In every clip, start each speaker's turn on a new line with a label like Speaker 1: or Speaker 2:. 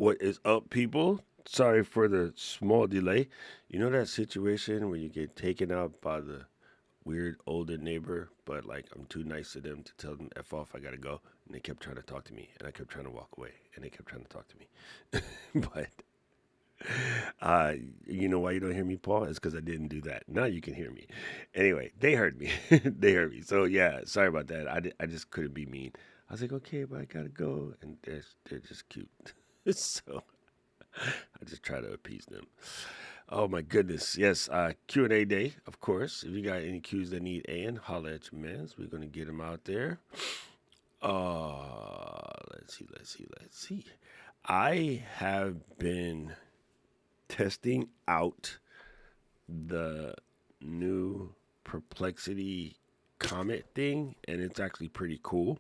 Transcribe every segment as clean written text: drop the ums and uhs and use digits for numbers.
Speaker 1: What is up, people? Sorry for the small delay. You know that situation where you get taken out by the weird older neighbor, but like I'm too nice to them to tell them F off, I gotta go. And they kept trying to talk to me, and I kept trying to walk away, and they kept trying to talk to me. but uh, you know why you don't hear me, Paul? It's because I didn't do that. Now you can hear me. Anyway, they heard me. they heard me. So yeah, sorry about that. I just couldn't be mean. I was like, okay, but I gotta go, and they're just cute. so I just try to appease them. Oh my goodness, yes. Q&A day, of course. If you got any Q's that need and holla at your mans. We're gonna get them out there. Let's see. I have been testing out the new Perplexity Comet thing, and it's actually pretty cool.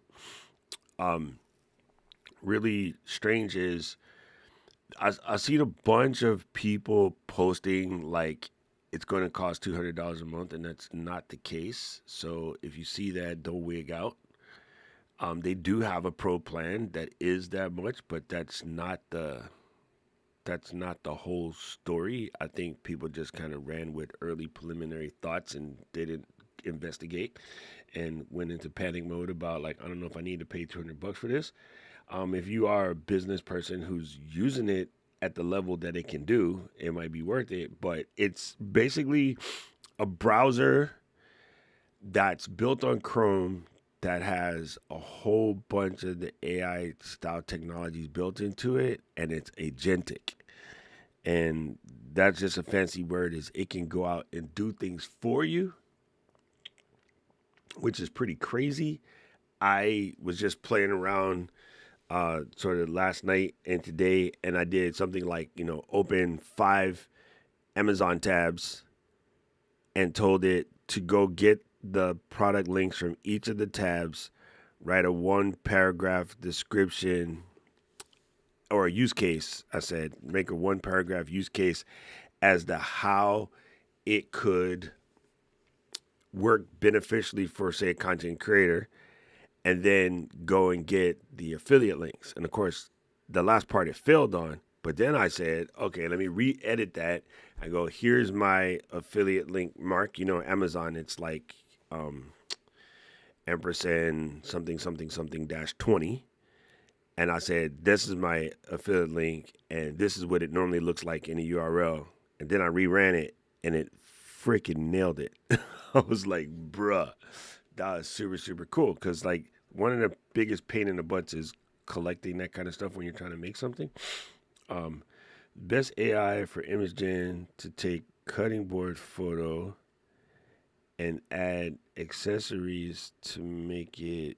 Speaker 1: Um, really strange is I seen a bunch of people posting like it's going to cost $200 a month, and that's not the case. So if you see that, don't wig out. They do have a pro plan that is that much, but that's not the whole story. I think people just kind of ran with early preliminary thoughts and didn't investigate and went into panic mode about like I don't know if I need to pay $200 for this. If you are a business person who's using it at the level that it can do, it might be worth it. But it's basically a browser that's built on Chrome that has a whole bunch of the AI style technologies built into it, and it's agentic. And that's just a fancy word is it can go out and do things for you, which is pretty crazy. I was just playing around sort of last night and today, and I did something like open 5 Amazon tabs and told it to go get the product links from each of the tabs, write a 1 paragraph description or a use case. I said make a 1 paragraph use case as to how it could work beneficially for say a content creator, and then go and get the affiliate links. And of course, the last part it failed on. But then I said, okay, let me re-edit that. I go, here's my affiliate link mark. Amazon, it's like ampersand something something something dash 20. And I said, this is my affiliate link, and this is what it normally looks like in a URL. And then I reran it, and it freaking nailed it. I was like, bruh, that was super, super cool. Because, like, one of the biggest pain in the butts is collecting that kind of stuff when you're trying to make something. Um, Best AI for image gen to take cutting board photo and add accessories to make it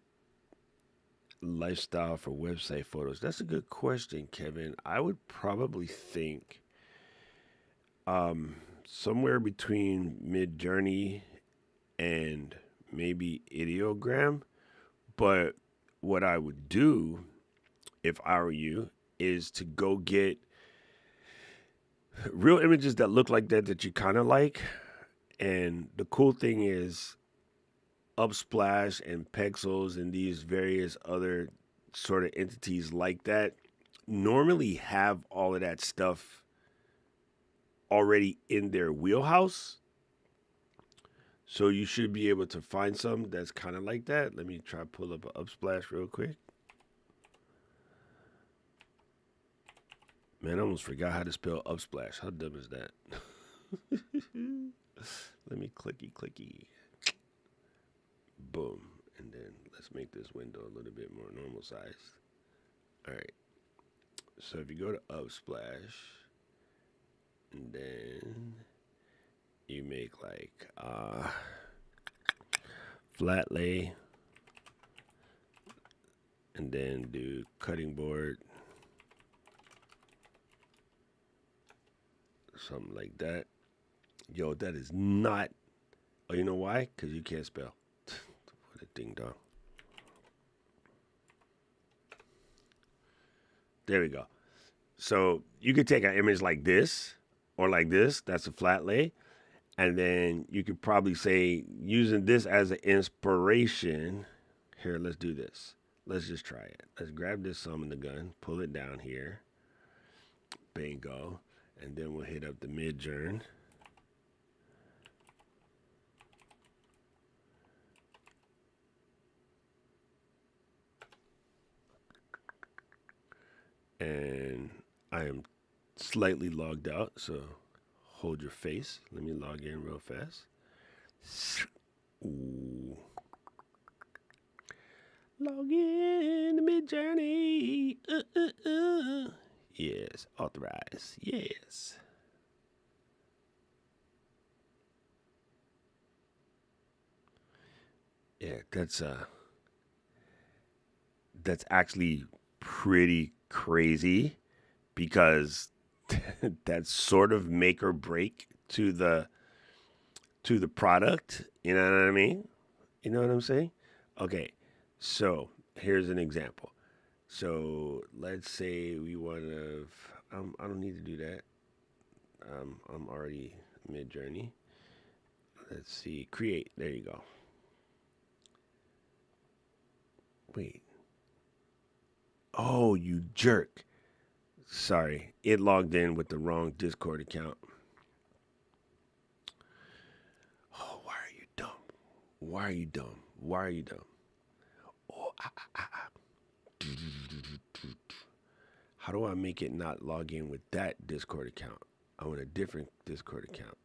Speaker 1: lifestyle for website photos. That's a good question, Kevin. I would probably think um, somewhere between Mid Journey and maybe Ideogram. But what I would do if I were you is to go get real images that look like that you kind of like. And the cool thing is, Upsplash and Pexels and these various other sort of entities like that normally have all of that stuff already in their wheelhouse. So you should be able to find some that's kind of like that. Let me try to pull up an Upsplash real quick. Man, I almost forgot how to spell Upsplash. How dumb is that? Let me clicky. Boom. And then let's make this window a little bit more normal size. All right. So if you go to Upsplash, and then you make like flat lay, and then do cutting board, something like that. Yo, that is not. Oh, you know why? Because you can't spell. What a ding dong. There we go. So you could take an image like this or like this. That's a flat lay. And then you could probably say, using this as an inspiration. Here, let's do this. Let's just try it. Let's grab this sum in the gun, pull it down here. Bingo. And then we'll hit up the Midjourney. And I am slightly logged out, so hold your face. Let me log in real fast. Ooh. Log in the Midjourney. Yes, authorize. Yes. Yeah, that's actually pretty crazy because that's sort of make or break to the product. You know what I mean? You know what I'm saying? Okay, so here's an example. So let's say we want to. I don't need to do that. I'm already Midjourney. Let's see. Create. There you go. Wait. Oh, you jerk. Sorry. It logged in with the wrong Discord account. Oh, why are you dumb? Why are you dumb? Why are you dumb? Oh, How do I make it not log in with that Discord account? I want a different Discord account.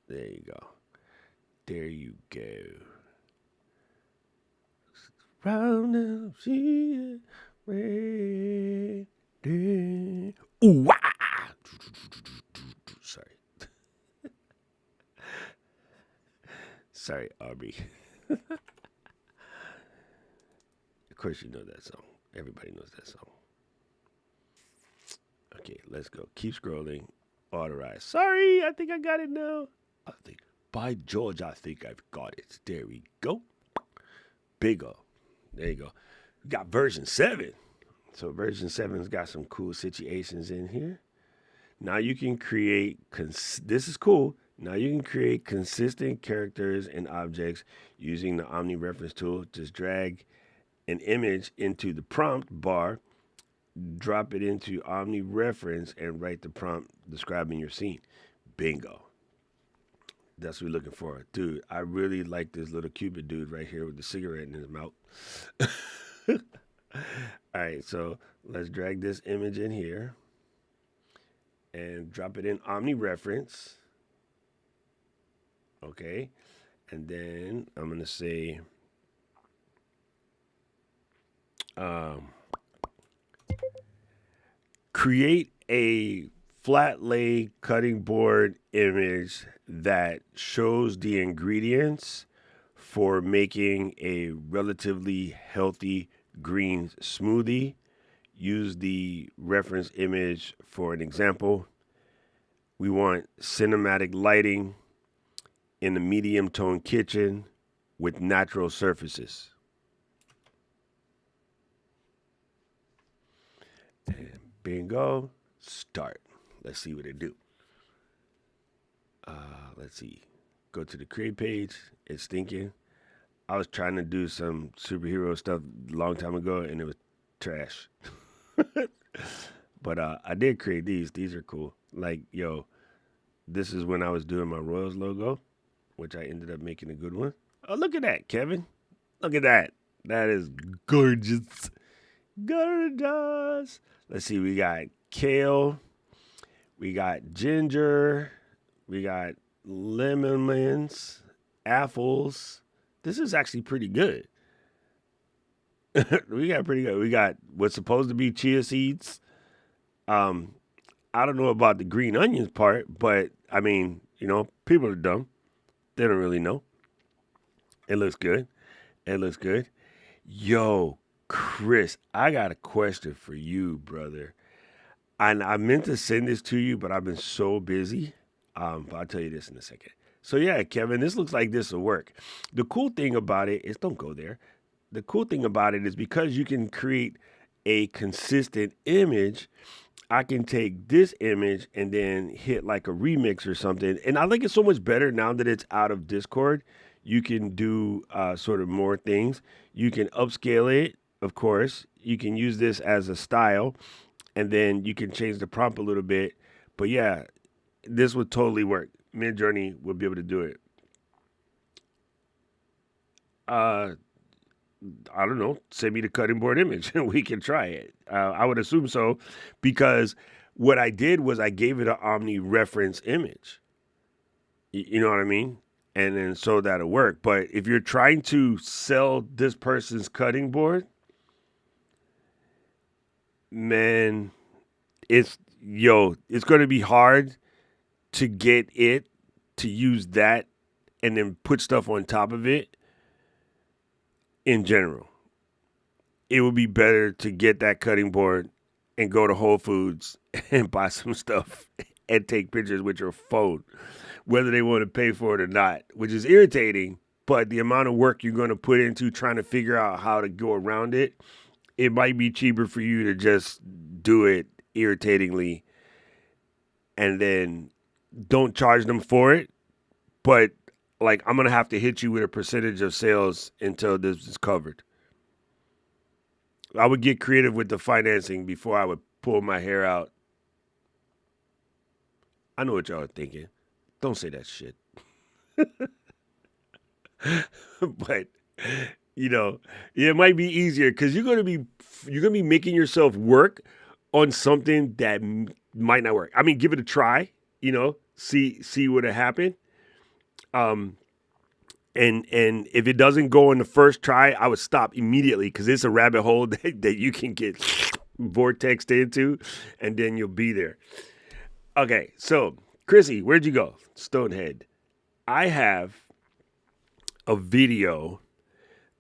Speaker 1: There you go. There you go. Round up, she ready. Ooh, ah. Sorry. Sorry, Aubrey. Of course you know that song. Everybody knows that song. Okay, let's go. Keep scrolling. Authorize. Sorry, I think I got it now. I think, by George, I think I've got it. There we go. Bigger. There you go. We got version 7. So version 7's got some cool situations in here. Now you can create, this is cool. Now you can create consistent characters and objects using the Omni reference tool. Just drag an image into the prompt bar, drop it into Omni reference, and write the prompt describing your scene. Bingo. That's what we're looking for. Dude, I really like this little Cupid dude right here with the cigarette in his mouth. All right, so let's drag this image in here and drop it in Omni reference. Okay, and then I'm going to say create a flat lay cutting board image that shows the ingredients for making a relatively healthy green smoothie. Use the reference image for an example. We want cinematic lighting in a medium tone kitchen with natural surfaces. And bingo, start. Let's see what it do. Let's see. Go to the create page. It's thinking. I was trying to do some superhero stuff a long time ago, and it was trash. But I did create these. These are cool. Like, yo, this is when I was doing my Royals logo, which I ended up making a good one. Oh, look at that, Kevin. Look at that. That is gorgeous. Gorgeous. Let's see. We got kale. We got ginger. We got lemons, apples. This is actually pretty good. We got pretty good. We got what's supposed to be chia seeds. I don't know about the green onions part, but I mean, people are dumb. They don't really know. It looks good. It looks good. Yo, Chris, I got a question for you, brother. And I meant to send this to you, but I've been so busy. But I'll tell you this in a second. So yeah, Kevin, this looks like this will work. The cool thing about it is, don't go there. The cool thing about it is because you can create a consistent image, I can take this image and then hit like a remix or something. And I think it's so much better now that it's out of Discord. You can do sort of more things. You can upscale it, of course. You can use this as a style. and then you can change the prompt a little bit. But yeah, this would totally work. Midjourney would be able to do it. Uh, I don't know. Send me the cutting board image and we can try it. I would assume so, because what I did was I gave it an Omni reference image. You know what I mean? And then so that'll work. But if you're trying to sell this person's cutting board, man, it's going to be hard to get it to use that and then put stuff on top of it in general. It would be better to get that cutting board and go to Whole Foods and buy some stuff and take pictures with your phone, whether they want to pay for it or not, which is irritating. But the amount of work you're going to put into trying to figure out how to go around it, it might be cheaper for you to just do it irritatingly and then don't charge them for it. But like, I'm going to have to hit you with a percentage of sales until this is covered. I would get creative with the financing before I would pull my hair out. I know what y'all are thinking. Don't say that shit. But it might be easier because you're gonna be making yourself work on something that might not work. I mean, give it a try. See what'll happen. And if it doesn't go in the first try, I would stop immediately because it's a rabbit hole that you can get vortexed into, and then you'll be there. Okay, so Chrissy, where'd you go? Stonehead. I have a video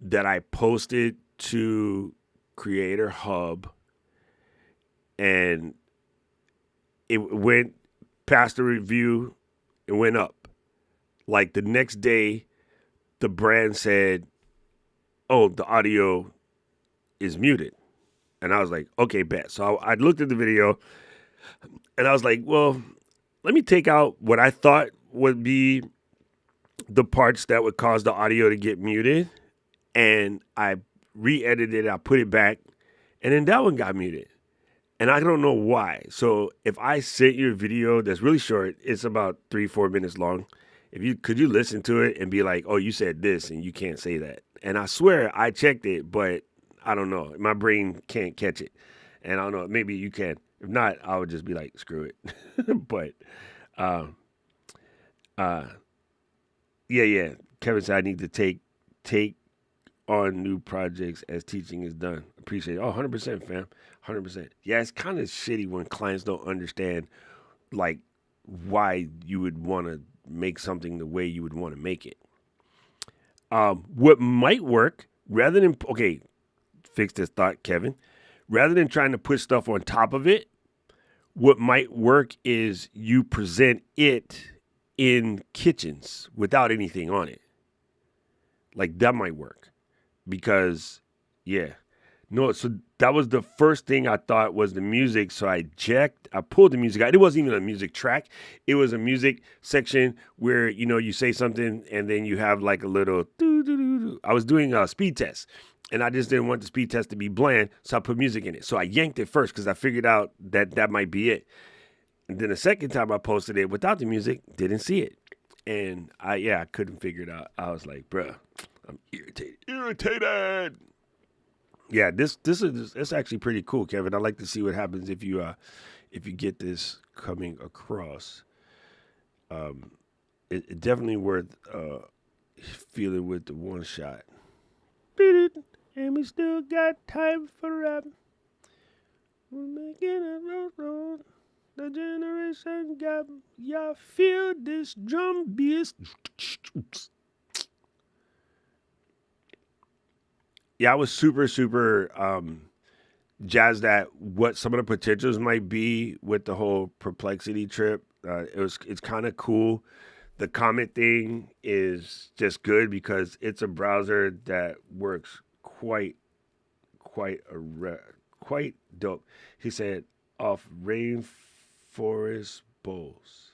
Speaker 1: that I posted to Creator Hub, and it went past the review. It went up. Like the next day, the brand said, "Oh, the audio is muted." And I was like, okay, bet. So I looked at the video and I was like, well, let me take out what I thought would be the parts that would cause the audio to get muted. And I re-edited it. I put it back. And then that one got muted. And I don't know why. So if I sent you a video that's really short, it's about 3-4 minutes long. Could you listen to it and be like, oh, you said this and you can't say that. And I swear I checked it, but I don't know. My brain can't catch it. And I don't know. Maybe you can. If not, I would just be like, screw it. But, yeah. Kevin said I need to take on new projects as teaching is done. Appreciate it. Oh, 100%, fam. 100%. Yeah, it's kind of shitty when clients don't understand, like, why you would want to make something the way you would want to make it. What might work, rather than, okay, fix this thought, Kevin. Rather than trying to put stuff on top of it, what might work is you present it in kitchens without anything on it. Like, that might work. Because, yeah. No, so that was the first thing I thought was the music. So I pulled the music out. It wasn't even a music track. It was a music section where, you say something and then you have like a little doo-doo-doo-doo. I was doing a speed test and I just didn't want the speed test to be bland. So I put music in it. So I yanked it first because I figured out that might be it. And then the second time I posted it without the music, didn't see it. And I couldn't figure it out. I was like, bruh, I'm irritated. Yeah, it's actually pretty cool, Kevin. I'd like to see what happens if you get this coming across. It definitely worth feeling with the one shot. And we still got time for rap. We're making a road. The generation gap. Y'all feel this drum bass. Yeah, I was super, super jazzed at what some of the potentials might be with the whole Perplexity trip. It's kind of cool. The comment thing is just good because it's a browser that works quite dope. He said off Rainforest Bowls.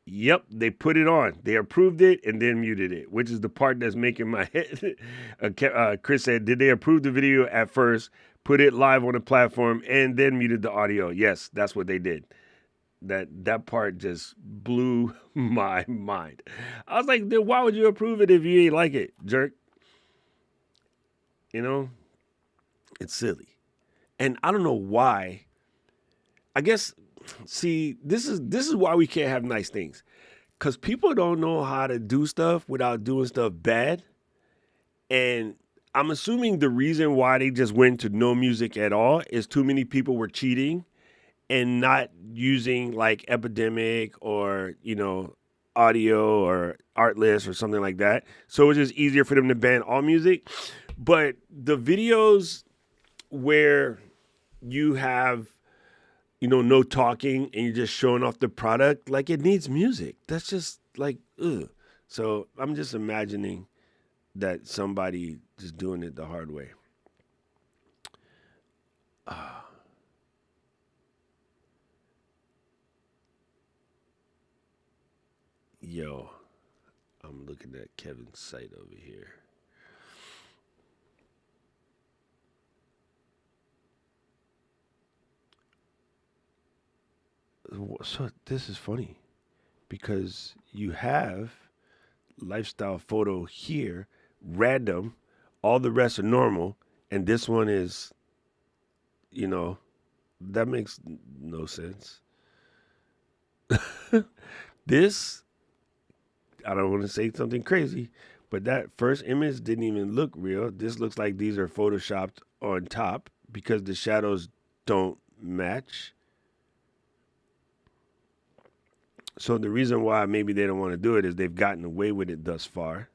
Speaker 1: Yep, they put it on. They approved it and then muted it, which is the part that's making my head. Chris said, did they approve the video at first, put it live on the platform, and then muted the audio. Yes, that's what they did. That part just blew my mind. I was like, then why would you approve it if you ain't like it, jerk? You know, it's silly. And I don't know why. I guess see, this is why we can't have nice things. Cause people don't know how to do stuff without doing stuff bad. And I'm assuming the reason why they just went to no music at all is too many people were cheating and not using like Epidemic or, audio or Artlist or something like that. So it was just easier for them to ban all music. But the videos where you have, no talking and you're just showing off the product, like it needs music. That's just like, ugh. So I'm just imagining that somebody just doing it the hard way. Yo, I'm looking at Kevin's site over here. So this is funny because you have lifestyle photo here, random, all the rest are normal, and this one is, you know, that makes no sense. This, I don't want to say something crazy, but that first image didn't even look real. This looks like these are photoshopped on top because the shadows don't match. So the reason why maybe they don't want to do it is they've gotten away with it thus far.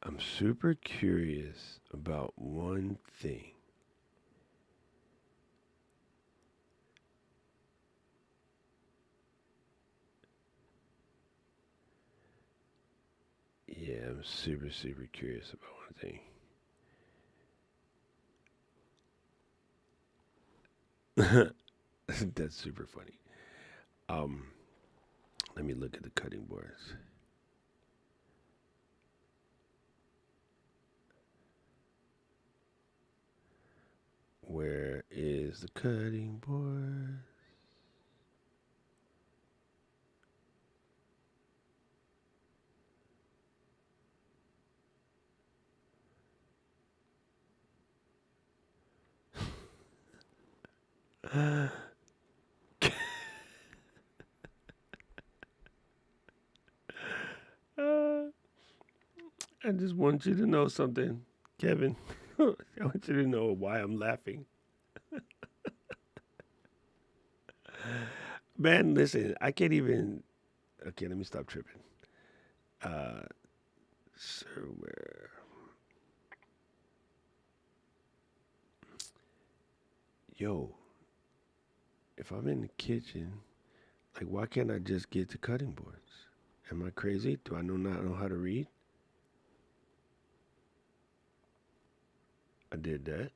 Speaker 1: I'm super curious about one thing. Yeah, I'm super, super curious about one thing. That's super funny. Um, Let me look at the cutting boards. Where is the cutting board? I just want you to know something, Kevin. I want you to know why I'm laughing. Man, listen, I can't even. Okay, let me stop tripping. Uh, server. Yo, if I'm in the kitchen, like, why can't I just get the cutting boards? Am I crazy? Do I not know how to read? I did that.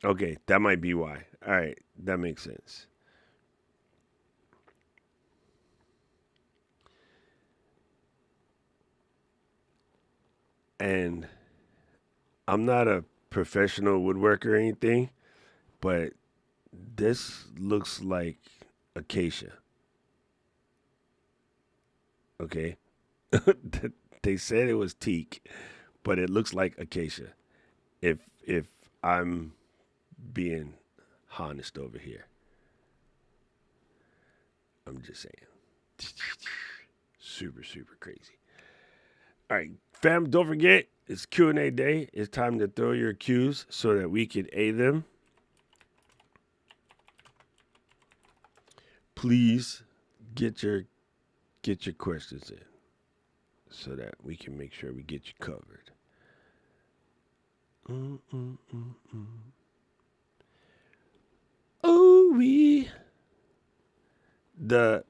Speaker 1: Okay, that might be why. All right, that makes sense. And I'm not a professional woodworker or anything, but this looks like acacia. Okay, they said it was teak, but it looks like acacia. If I'm being honest over here, I'm just saying, super super crazy. All right, fam, don't forget it's Q&A day. It's time to throw your cues so that we can aid them. Please get your get your questions in so that we can make sure we get you covered. Mm-mm-mm-mm. Oh, we the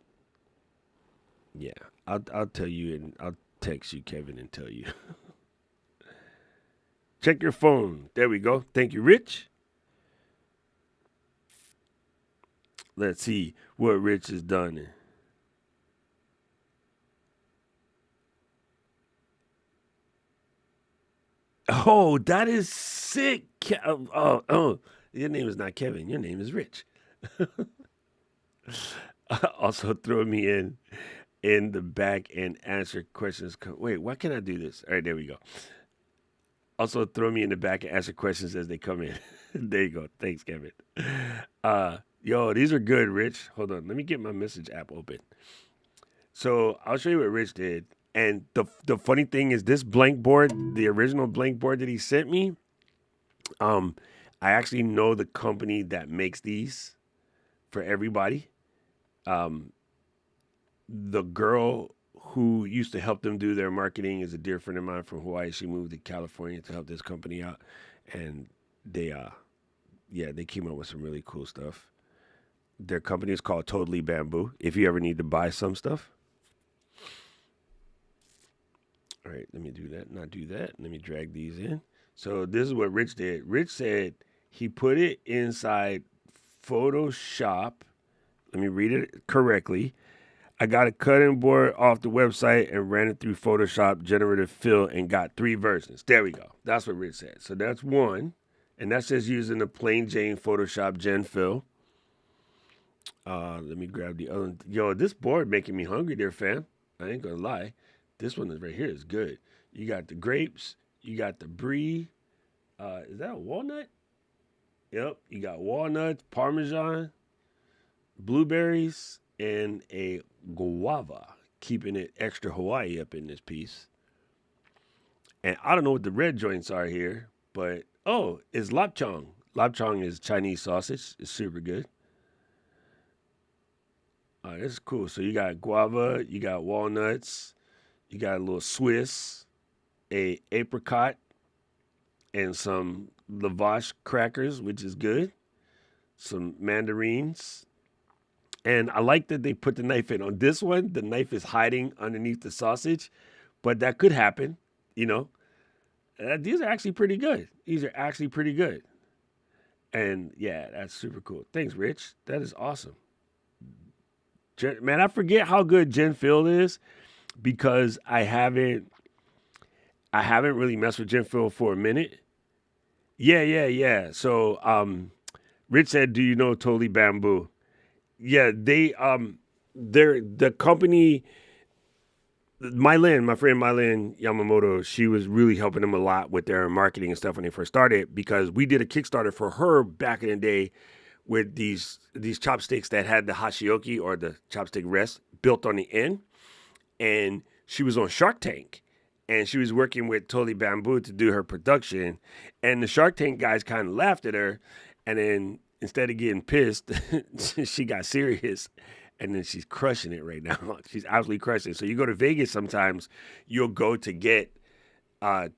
Speaker 1: yeah. I'll tell you and I'll text you, Kevin, and tell you. Check your phone. There we go. Thank you, Rich. Let's see what Rich has done. Oh, that is sick. Oh, your name is not Kevin. Your name is Rich. Also, throw me in the back and answer questions. Wait, why can't I do this? All right, there we go. Also, throw me in the back and answer questions as they come in. There you go. Thanks, Kevin. Yo, these are good, Rich. Hold on. Let me get my message app open. So I'll show you what Rich did. And the funny thing is, this blank board, the original blank board that he sent me, I actually know the company that makes these for everybody. The girl who used to help them do their marketing is a dear friend of mine from Hawaii. She moved to California to help this company out, and they they came up with some really cool stuff. Their company is called Totally Bamboo. If you ever need to buy some stuff. All right, let me do that. Not do that. Let me drag these in. So this is what Rich did. Rich said he put it inside Photoshop. Let me read it correctly. I got a cutting board off the website and ran it through Photoshop generative fill and got 3 versions. There we go. That's what Rich said. So that's one. And that's just using the plain Jane Photoshop Gen Fill. Let me grab the other one. Yo, this board making me hungry there, fam. I ain't gonna lie. This one is right here is good. You got the grapes. You got the brie. Is that a walnut? Yep. You got walnuts, Parmesan, blueberries, and a guava. Keeping it extra Hawaii up in this piece. And I don't know what the red joints are here, but it's lapchang. Lapchang is Chinese sausage. It's super good. This is cool. So you got guava, you got walnuts, you got a little Swiss, a apricot, and some lavash crackers, which is good. Some mandarins. And I like that they put the knife in. On this one, the knife is hiding underneath the sausage, but that could happen, you know. These are actually pretty good. And yeah, that's super cool. Thanks, Rich. That is awesome. Man, I forget how good Gen Fill is because I haven't really messed with Gen Fill for a minute. Yeah. So Rich said, "Do you know Totally Bamboo?" Yeah, they're the company. My friend Mylan Yamamoto, she was really helping them a lot with their marketing and stuff when they first started because we did a Kickstarter for her back in the day with these chopsticks that had the hashioki or the chopstick rest built on the end. And she was on Shark Tank and she was working with Totally Bamboo to do her production. And the Shark Tank guys kind of laughed at her. And then instead of getting pissed, she got serious. And then she's crushing it right now. She's absolutely crushing it. So you go to Vegas sometimes, you'll go to get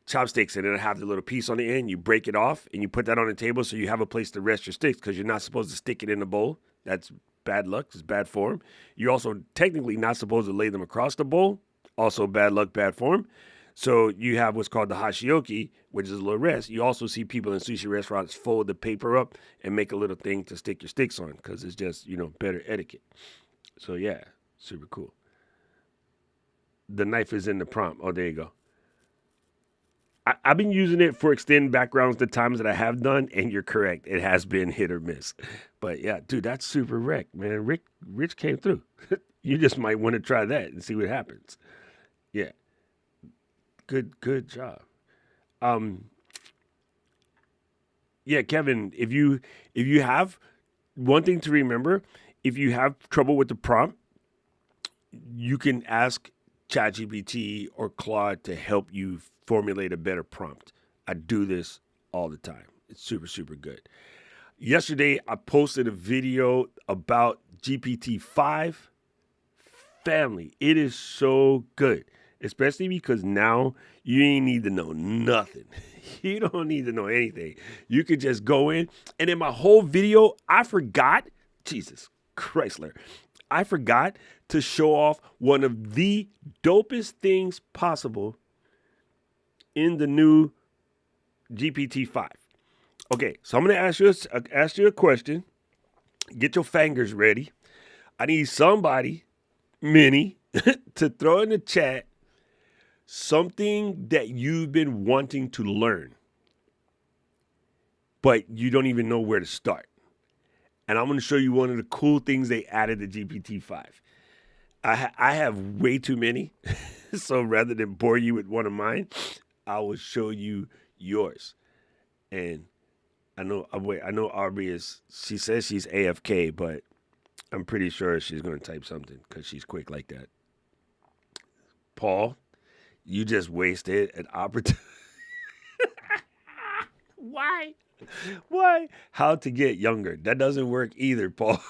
Speaker 1: chopsticks and it'll have the little piece on the end. You break it off and you put that on the table so you have a place to rest your sticks because you're not supposed to stick it in the bowl. That's bad luck. It's bad form. You're also technically not supposed to lay them across the bowl. Also bad luck, bad form. So you have what's called the hashioki, which is a little rest. You also see people in sushi restaurants fold the paper up and make a little thing to stick your sticks on because it's just, better etiquette. So yeah, super cool. The knife is in the prompt. Oh, there you go. I've been using it for extended backgrounds the times that I have done, and you're correct. It has been hit or miss. But yeah, dude, that's super wreck, man. Rich came through. You just might want to try that and see what happens. Yeah. Good job. Um, yeah, Kevin, if you have one thing to remember, if you have trouble with the prompt, you can ask ChatGPT or Claude to help you formulate a better prompt. I do this all the time. It's super, super good. Yesterday, I posted a video about GPT-5 family. It is so good, especially because now you ain't need to know nothing. You don't need to know anything. You could just go in. And in my whole video, I forgot, Jesus Chrysler, I forgot to show off one of the dopest things possible in the new GPT-5. Okay, so I'm going to ask you a question. Get your fingers ready. I need somebody, Minnie, to throw in the chat something that you've been wanting to learn, but you don't even know where to start. And I'm going to show you one of the cool things they added to GPT-5. I have way too many, so rather than bore you with one of mine, I will show you yours. And I know Aubrey she says she's AFK, but I'm pretty sure she's going to type something because she's quick like that. Paul, you just wasted an opportunity. Why? Why? How to get younger. That doesn't work either, Paul.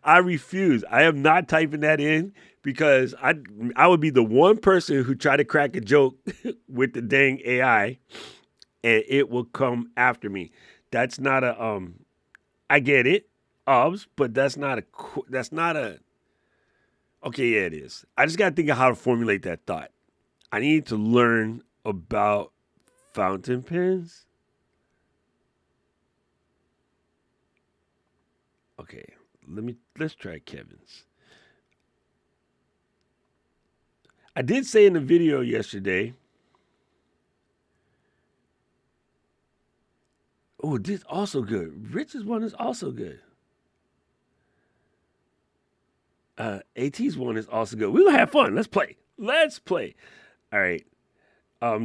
Speaker 1: I refuse. I am not typing that in because I would be the one person who tried to crack a joke with the dang AI and it will come after me. That's not a I get it, but that's not a okay, yeah, it is. I just gotta think of how to formulate that thought. I need to learn about fountain pens. Okay, let's try Kevin's. I did say in the video yesterday. Oh, this also good. Rich's one is also good. AT's one is also good. We're gonna have fun. Let's play. All right.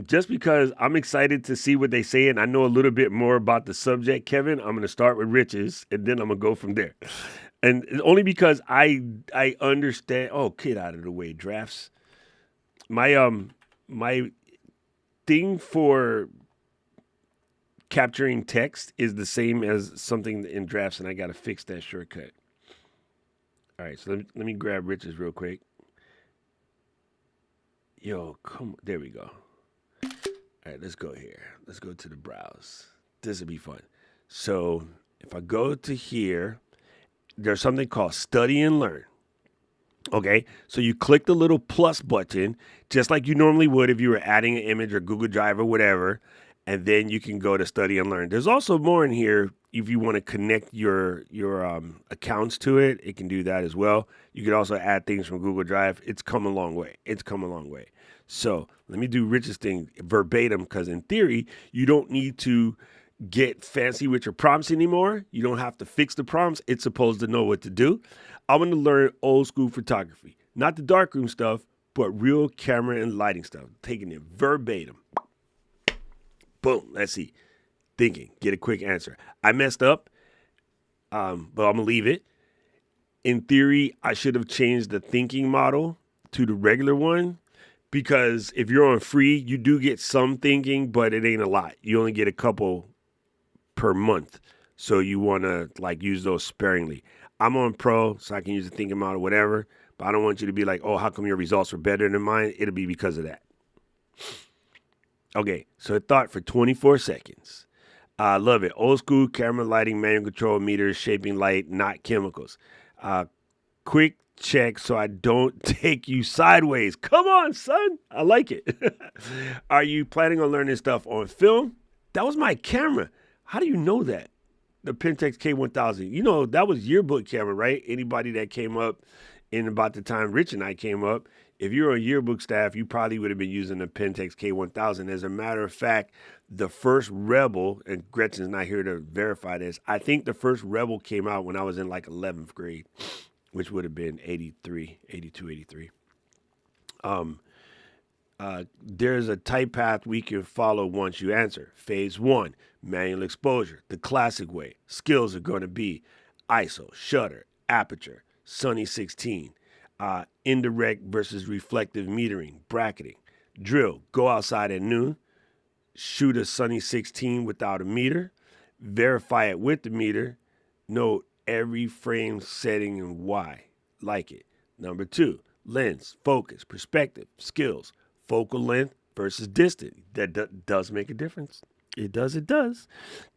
Speaker 1: Just because I'm excited to see what they say and I know a little bit more about the subject, Kevin, I'm gonna start with Rich's and then I'm gonna go from there. And only because I understand. Oh, get out of the way, drafts. My thing for capturing text is the same as something in drafts, and I gotta fix that shortcut. All right, so let me grab Rich's real quick. Yo, come on. There we go. All right, let's go here. Let's go to the browse. This will be fun. So if I go to here, there's something called Study and Learn. Okay, so you click the little plus button, just like you normally would if you were adding an image or Google Drive or whatever, and then you can go to Study and Learn. There's also more in here if you want to connect your accounts to it. It can do that as well. You could also add things from Google Drive. It's come a long way. So let me do Rich's thing verbatim because in theory, you don't need to get fancy with your prompts anymore. You don't have to fix the prompts. It's supposed to know what to do. I'm going to learn old school photography, not the darkroom stuff, but real camera and lighting stuff. Taking it verbatim. Boom. Let's see. Thinking. Get a quick answer. I messed up, but I'm going to leave it. In theory, I should have changed the thinking model to the regular one because if you're on free, you do get some thinking, but it ain't a lot. You only get a couple per month. So you want to use those sparingly. I'm on pro, so I can use the thinking model, whatever. But I don't want you to be like, oh, how come your results are better than mine? It'll be because of that. Okay, so it thought for 24 seconds. I love it. Old school camera lighting, manual control meters, shaping light, not chemicals. Quick check so I don't take you sideways. Come on, son. I like it. Are you planning on learning stuff on film? That was my camera. How do you know that? The Pentax K1000. You know, that was yearbook camera, right? Anybody that came up in about the time Rich and I came up, if you're on yearbook staff, you probably would have been using the Pentax K1000. As a matter of fact, the first Rebel, and Gretchen's not here to verify this, I think the first Rebel came out when I was in 11th grade, which would have been 82, 83. There's a type path we can follow once you answer. Phase 1, manual exposure, the classic way. Skills are going to be ISO, shutter, aperture, Sunny 16, indirect versus reflective metering, bracketing. Drill, go outside at noon, shoot a Sunny 16 without a meter, verify it with the meter, note every frame setting and why. Like it. Number 2, lens, focus, perspective, skills. Focal length versus distance. That does make a difference. It does.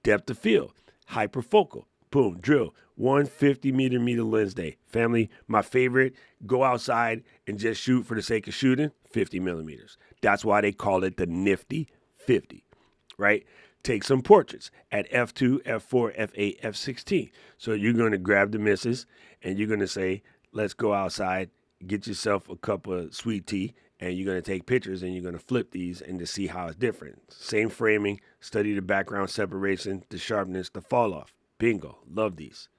Speaker 1: Depth of field. Hyperfocal. Boom. Drill. 150 meter lens day. Family, my favorite. Go outside and just shoot for the sake of shooting. 50 millimeters. That's why they call it the nifty 50. Right? take some portraits at F2, F4, F8, F16. So you're going to grab the missus and you're going to say, let's go outside, get yourself a cup of sweet tea, and you're going to take pictures and you're going to flip these and to see how it's different. Same framing, study the background separation, the sharpness, the fall off. Bingo. Love these.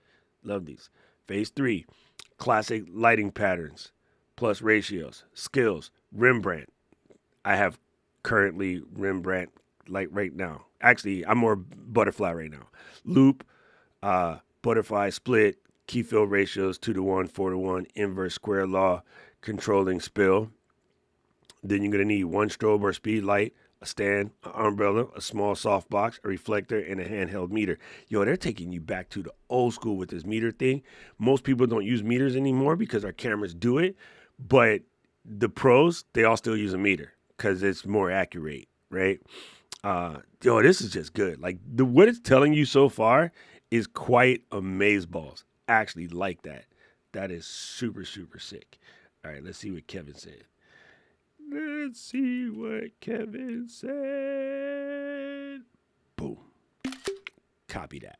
Speaker 1: Love these. Phase 3, classic lighting patterns, plus ratios, skills, Rembrandt. I have currently Rembrandt like right now. Actually, I'm more butterfly right now. Loop, butterfly split, key fill ratios 2-to-1, 4-to-1, inverse square law, controlling spill. Then you're going to need one strobe or speed light, a stand, an umbrella, a small softbox, a reflector, and a handheld meter. Yo, they're taking you back to the old school with this meter thing. Most people don't use meters anymore because our cameras do it. But the pros, they all still use a meter because it's more accurate, right? Yo, this is just good. Like what it's telling you so far is quite amazeballs. I actually like that. That is super, super sick. All right, let's see what Kevin said. Let's see what Kevin said. Boom. Copy that.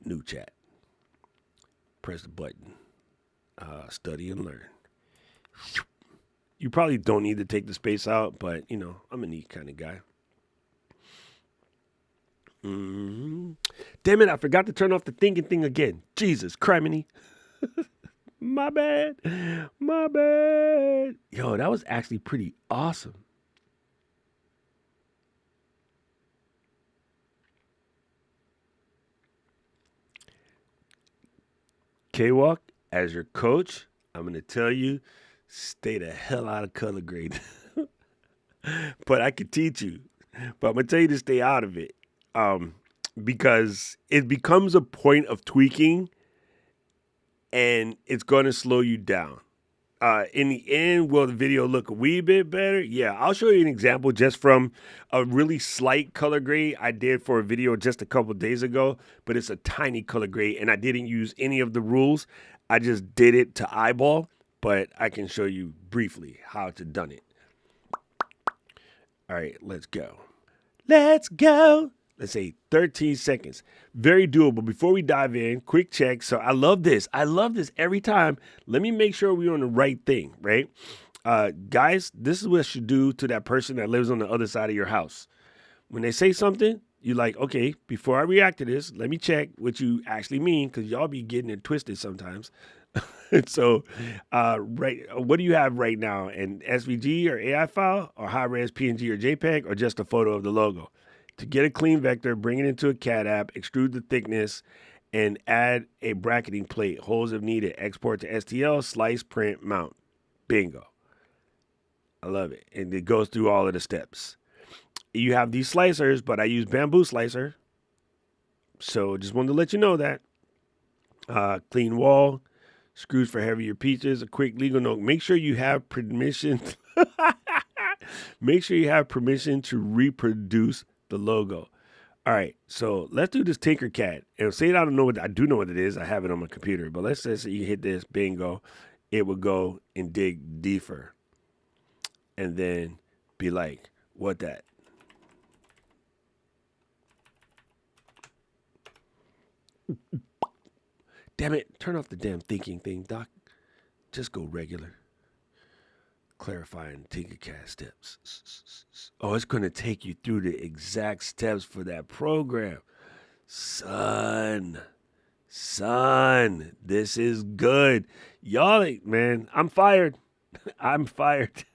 Speaker 1: New chat. Press the button. Study and learn. You probably don't need to take the space out, but, you know, I'm a neat kind of guy. Damn it, I forgot to turn off the thinking thing again. Jesus, criminy. My bad. My bad. Yo, that was actually pretty awesome. K-Walk, as your coach, I'm going to tell you, stay the hell out of color grade. But I can teach you. But I'm going to tell you to stay out of it. Because it becomes a point of tweaking and it's going to slow you down. In the end, will the video look a wee bit better? Yeah, I'll show you an example just from a really slight color grade I did for a video just a couple days ago, but it's a tiny color grade and I didn't use any of the rules. I just did it to eyeball, but I can show you briefly how to done it. All right, let's go. Let's go. Let's say 13 seconds. Very doable. Before we dive in, quick check. So I love this. I love this every time. Let me make sure we're on the right thing, right? Guys, this is what you should do to that person that lives on the other side of your house. When they say something, you're like, okay, before I react to this, let me check what you actually mean, because y'all be getting it twisted sometimes. So, what do you have right now? An SVG or AI file, or high-res PNG or JPEG, or just a photo of the logo? To get a clean vector, bring it into a CAD app, extrude the thickness, and add a bracketing plate. Holes if needed. Export to STL, slice, print, mount. Bingo. I love it. And it goes through all of the steps. You have these slicers, but I use bamboo slicer. So just wanted to let you know that. Clean wall, screws for heavier pieces, a quick legal note. Make sure you have permission. Make sure you have permission to reproduce the logo. All right, so let's do this Tinkercad. And say I don't know I do know what it is. I have it on my computer, but let's say you hit this, bingo, it would go and dig deeper, and then be like, what that? Damn it! Turn off the damn thinking thing, Doc. Just go regular. Clarifying Tinkercad steps. Oh, it's going to take you through the exact steps for that program. Son, this is good. Y'all, man, I'm fired. I'm fired.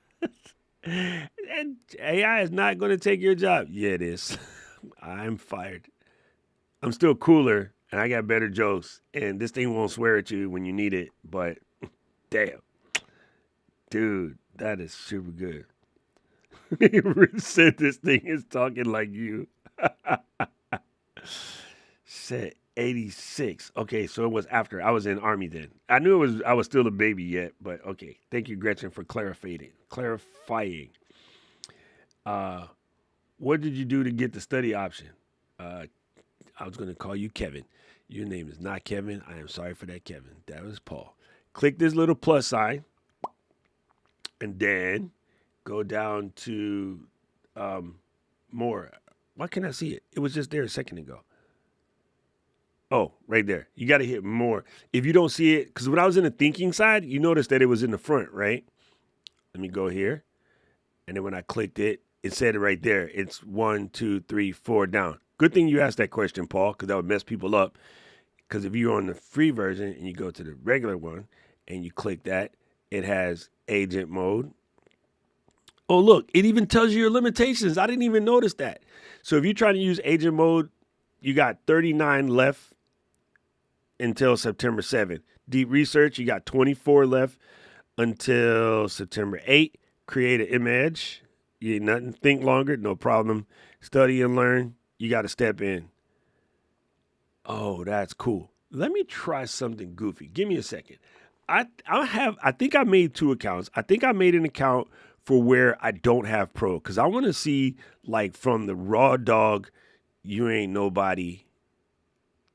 Speaker 1: And AI is not going to take your job. Yeah, it is. I'm fired. I'm still cooler, and I got better jokes, and this thing won't swear at you when you need it, but damn. Dude. That is super good. Rich said this thing is talking like you. Said 86. Okay, so it was after. I was in Army then. I knew I was still a baby yet, but okay. Thank you, Gretchen, for clarifying. What did you do to get the study option? I was going to call you Kevin. Your name is not Kevin. I am sorry for that, Kevin. That was Paul. Click this little plus sign. And then go down to more. Why can't I see it? It was just there a second ago. Oh, right there. You got to hit more. If you don't see it, because when I was in the thinking side, you noticed that it was in the front, right? Let me go here. And then when I clicked it, it said it right there. It's 1, 2, 3, 4 down. Good thing you asked that question, Paul, because that would mess people up. Because if you're on the free version and you go to the regular one and you click that, it has agent mode. Oh, look, it even tells you your limitations. I didn't even notice that. So if you're trying to use agent mode, you got 39 left until September 7th. Deep research, you got 24 left until September 8th. Create an image. You ain't nothing. Think longer, no problem. Study and learn. You got to step in. Oh, that's cool. Let me try something goofy. Give me a second. I think I made 2 accounts. I think I made an account for where I don't have pro because I want to see like from the raw dog, you ain't nobody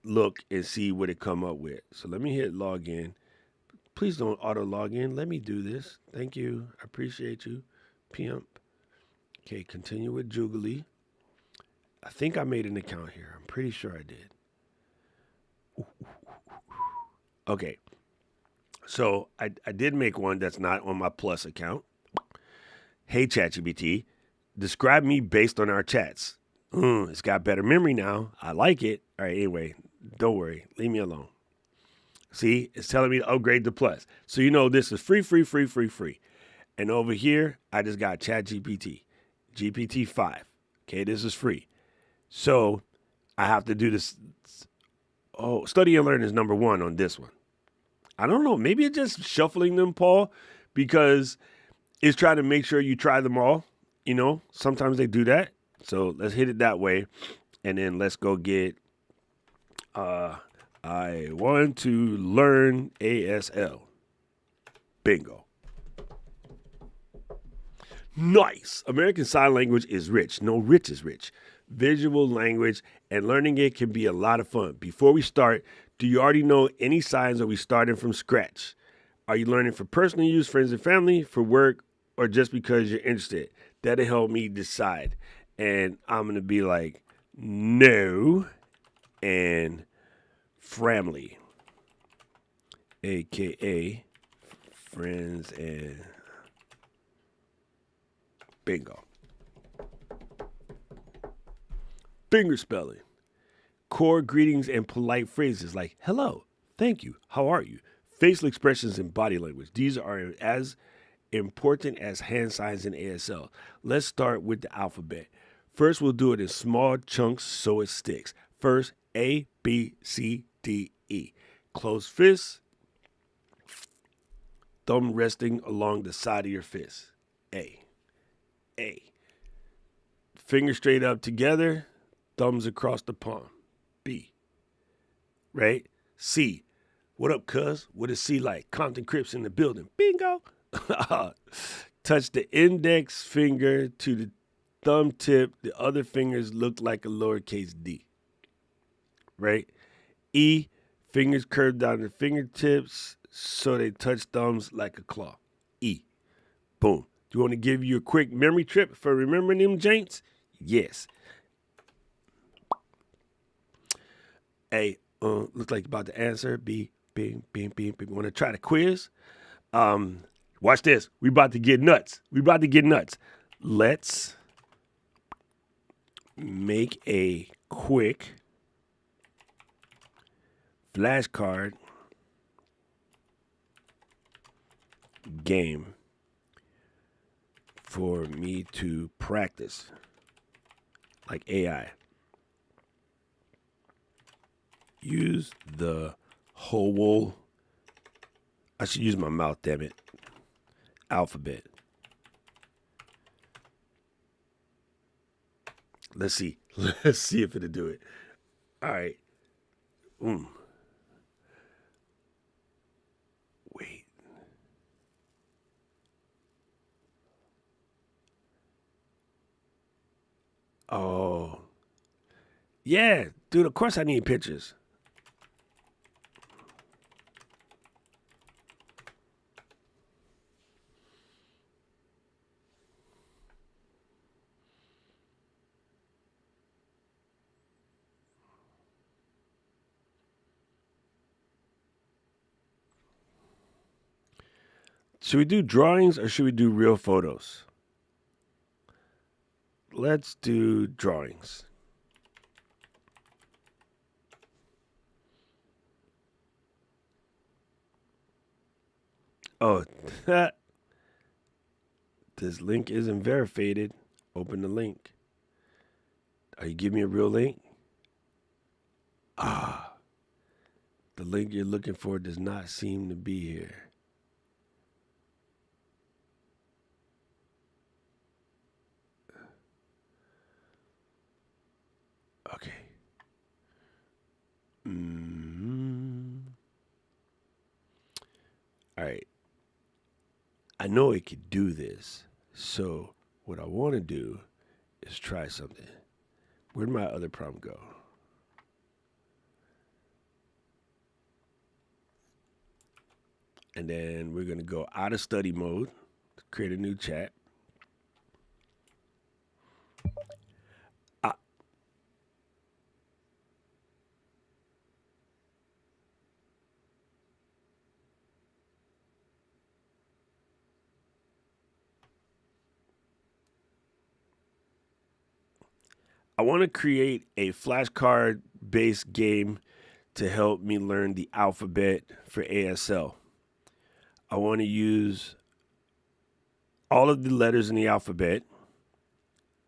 Speaker 1: look and see what it come up with. So let me hit log in. Please don't auto log in. Let me do this. Thank you. I appreciate you. Pimp. Okay, continue with Jubilee. I think I made an account here. I'm pretty sure I did. Okay. So I did make one that's not on my Plus account. Hey, ChatGPT, describe me based on our chats. It's got better memory now. I like it. All right, anyway, don't worry. Leave me alone. See, it's telling me to upgrade to Plus. So you know this is free. And over here, I just got ChatGPT, GPT-5. Okay, this is free. So I have to do this. Oh, study and learn is number 1 on this one. I don't know. Maybe it's just shuffling them, Paul, because it's trying to make sure you try them all. You know, sometimes they do that. So let's hit it that way. And then let's go get, I want to learn ASL. Bingo. Nice. American Sign Language is rich. No, rich is rich. Visual language, and learning it can be a lot of fun. Before we start, do you already know any signs, or are we starting from scratch? Are you learning for personal use, friends and family, for work, or just because you're interested? That'll help me decide. And I'm going to be like, no, and family, a.k.a. friends and bingo. Finger spelling. Core greetings and polite phrases like hello, thank you, how are you? Facial expressions and body language. These are as important as hand signs in ASL. Let's start with the alphabet. First, we'll do it in small chunks so it sticks. First, A, B, C, D, E. Closed fist. Thumb resting along the side of your fist. A. Fingers straight up together. Thumbs across the palm. B. Right? C. What up, cuz? What is C like? Compton Crips in the building. Bingo. Touch the index finger to the thumb tip. The other fingers look like a lowercase d. Right? E. Fingers curved down the fingertips so they touch thumbs like a claw. E. Boom. Do you want to give you a quick memory trip for remembering them jaints? Yes. A, looks like you're about to answer. B, bing. Want to try the quiz? Watch this. We about to get nuts. Let's make a quick flashcard game for me to practice like AI. Use the whole, I should use my mouth, damn it, alphabet. Let's see. Let's see if it'll do it. All right. Wait. Oh. Yeah, dude, of course I need pictures. Should we do drawings or should we do real photos? Let's do drawings. Oh, this link isn't verified. Open the link. Are you giving me a real link? Ah, the link you're looking for does not seem to be here. Okay. All right. I know it could do this. So what I want to do is try something. Where'd my other prompt go? And then we're going to go out of study mode, create a new chat. I want to create a flashcard based game to help me learn the alphabet for ASL. I want to use all of the letters in the alphabet,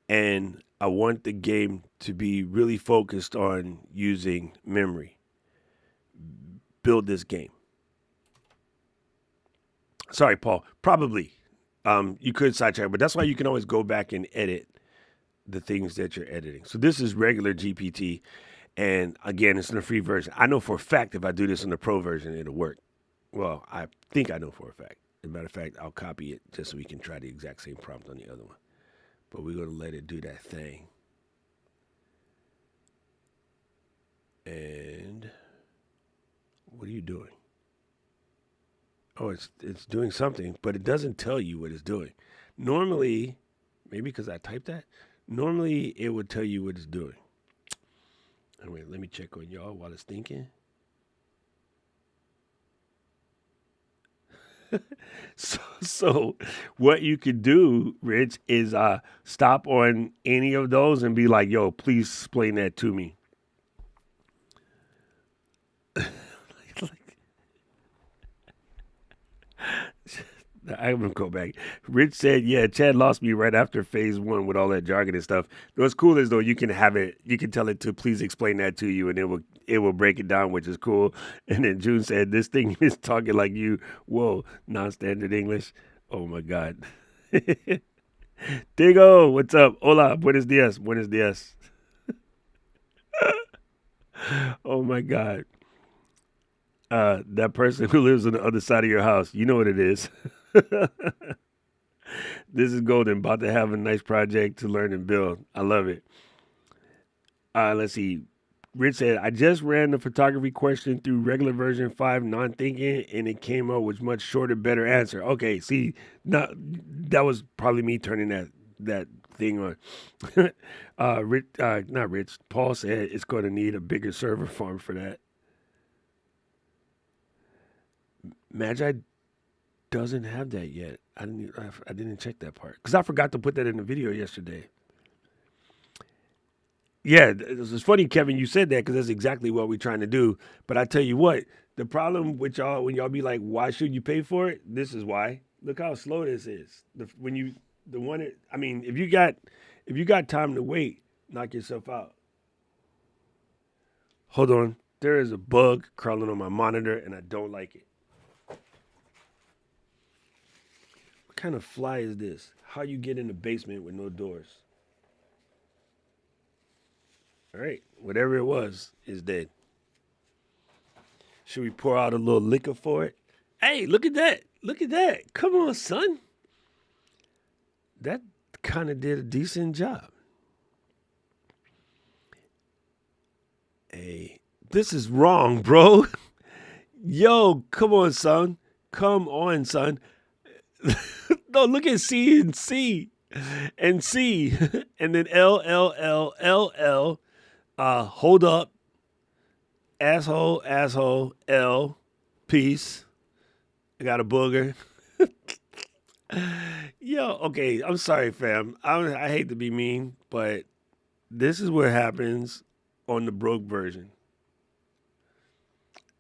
Speaker 1: and I want the game to be really focused on using memory. Build this game. Sorry, Paul. Probably. You could sidetrack, but that's why you can always go back and edit the things that you're editing. So this is regular GPT. And again, it's in the free version. I know for a fact if I do this in the pro version, it'll work. Well, I think I know for a fact. As a matter of fact, I'll copy it just so we can try the exact same prompt on the other one. But we're going to let it do that thing. And what are you doing? Oh, it's doing something, but it doesn't tell you what it's doing. Normally, maybe because I typed that, normally it would tell you what it's doing. Anyway, let me check on y'all while it's thinking. So what you could do, Rich, is stop on any of those and be like, yo, please explain that to me. I'm gonna go back. Rich said, "Yeah, Chad lost me right after phase 1 with all that jargon and stuff." What's cool is though you can have it, you can tell it to please explain that to you, and it will break it down, which is cool. And then June said, "This thing is talking like you." Whoa, non-standard English. Oh my God. Diego, what's up? Hola, buenos dias, buenos dias. Oh my God. That person who lives on the other side of your house, you know what it is. This is Golden, about to have a nice project to learn and build. I love it. Let's see. Rich said, I just ran the photography question through regular version 5 non-thinking, and it came up with much shorter, better answer. Okay, see, that was probably me turning that thing on. Rich, not Rich. Paul said it's going to need a bigger server farm for that. Magi doesn't have that yet. I didn't check that part because I forgot to put that in the video yesterday. Yeah, it's funny, Kevin, you said that because that's exactly what we're trying to do. But I tell you what, the problem with y'all when y'all be like, "Why should you pay for it?" This is why. Look how slow this is. If you got time to wait, knock yourself out. Hold on, there is a bug crawling on my monitor, and I don't like it. What kind of fly is this? How you get in the basement with no doors? All right, whatever it was is dead. Should we pour out a little liquor for it? Hey, look at that. Look at that. Come on, son. That kind of did a decent job. Hey, this is wrong, bro. Yo, come on, son. Come on, son. No, look at C and C and C and then L L L L L. Hold up, asshole, L, peace. I got a booger. Yo, okay, I'm sorry, fam. I hate to be mean, but this is what happens on the broke version.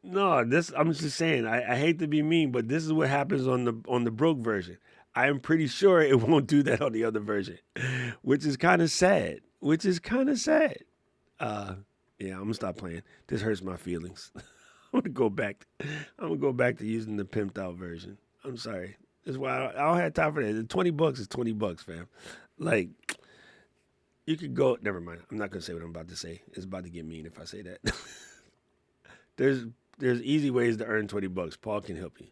Speaker 1: No, this I'm just saying. I hate to be mean, but this is what happens on the broke version. I am pretty sure it won't do that on the other version, which is kind of sad. Which is kind of sad. Uh, yeah, I'm gonna stop playing. This hurts my feelings. I'm gonna go back. I'm gonna go back to using the pimped out version. I'm sorry. That's why I don't have time for that. $20 is $20, fam. Like you could go. Never mind. I'm not gonna say what I'm about to say. It's about to get mean if I say that. there's there's easy ways to earn $20. Paul can help you.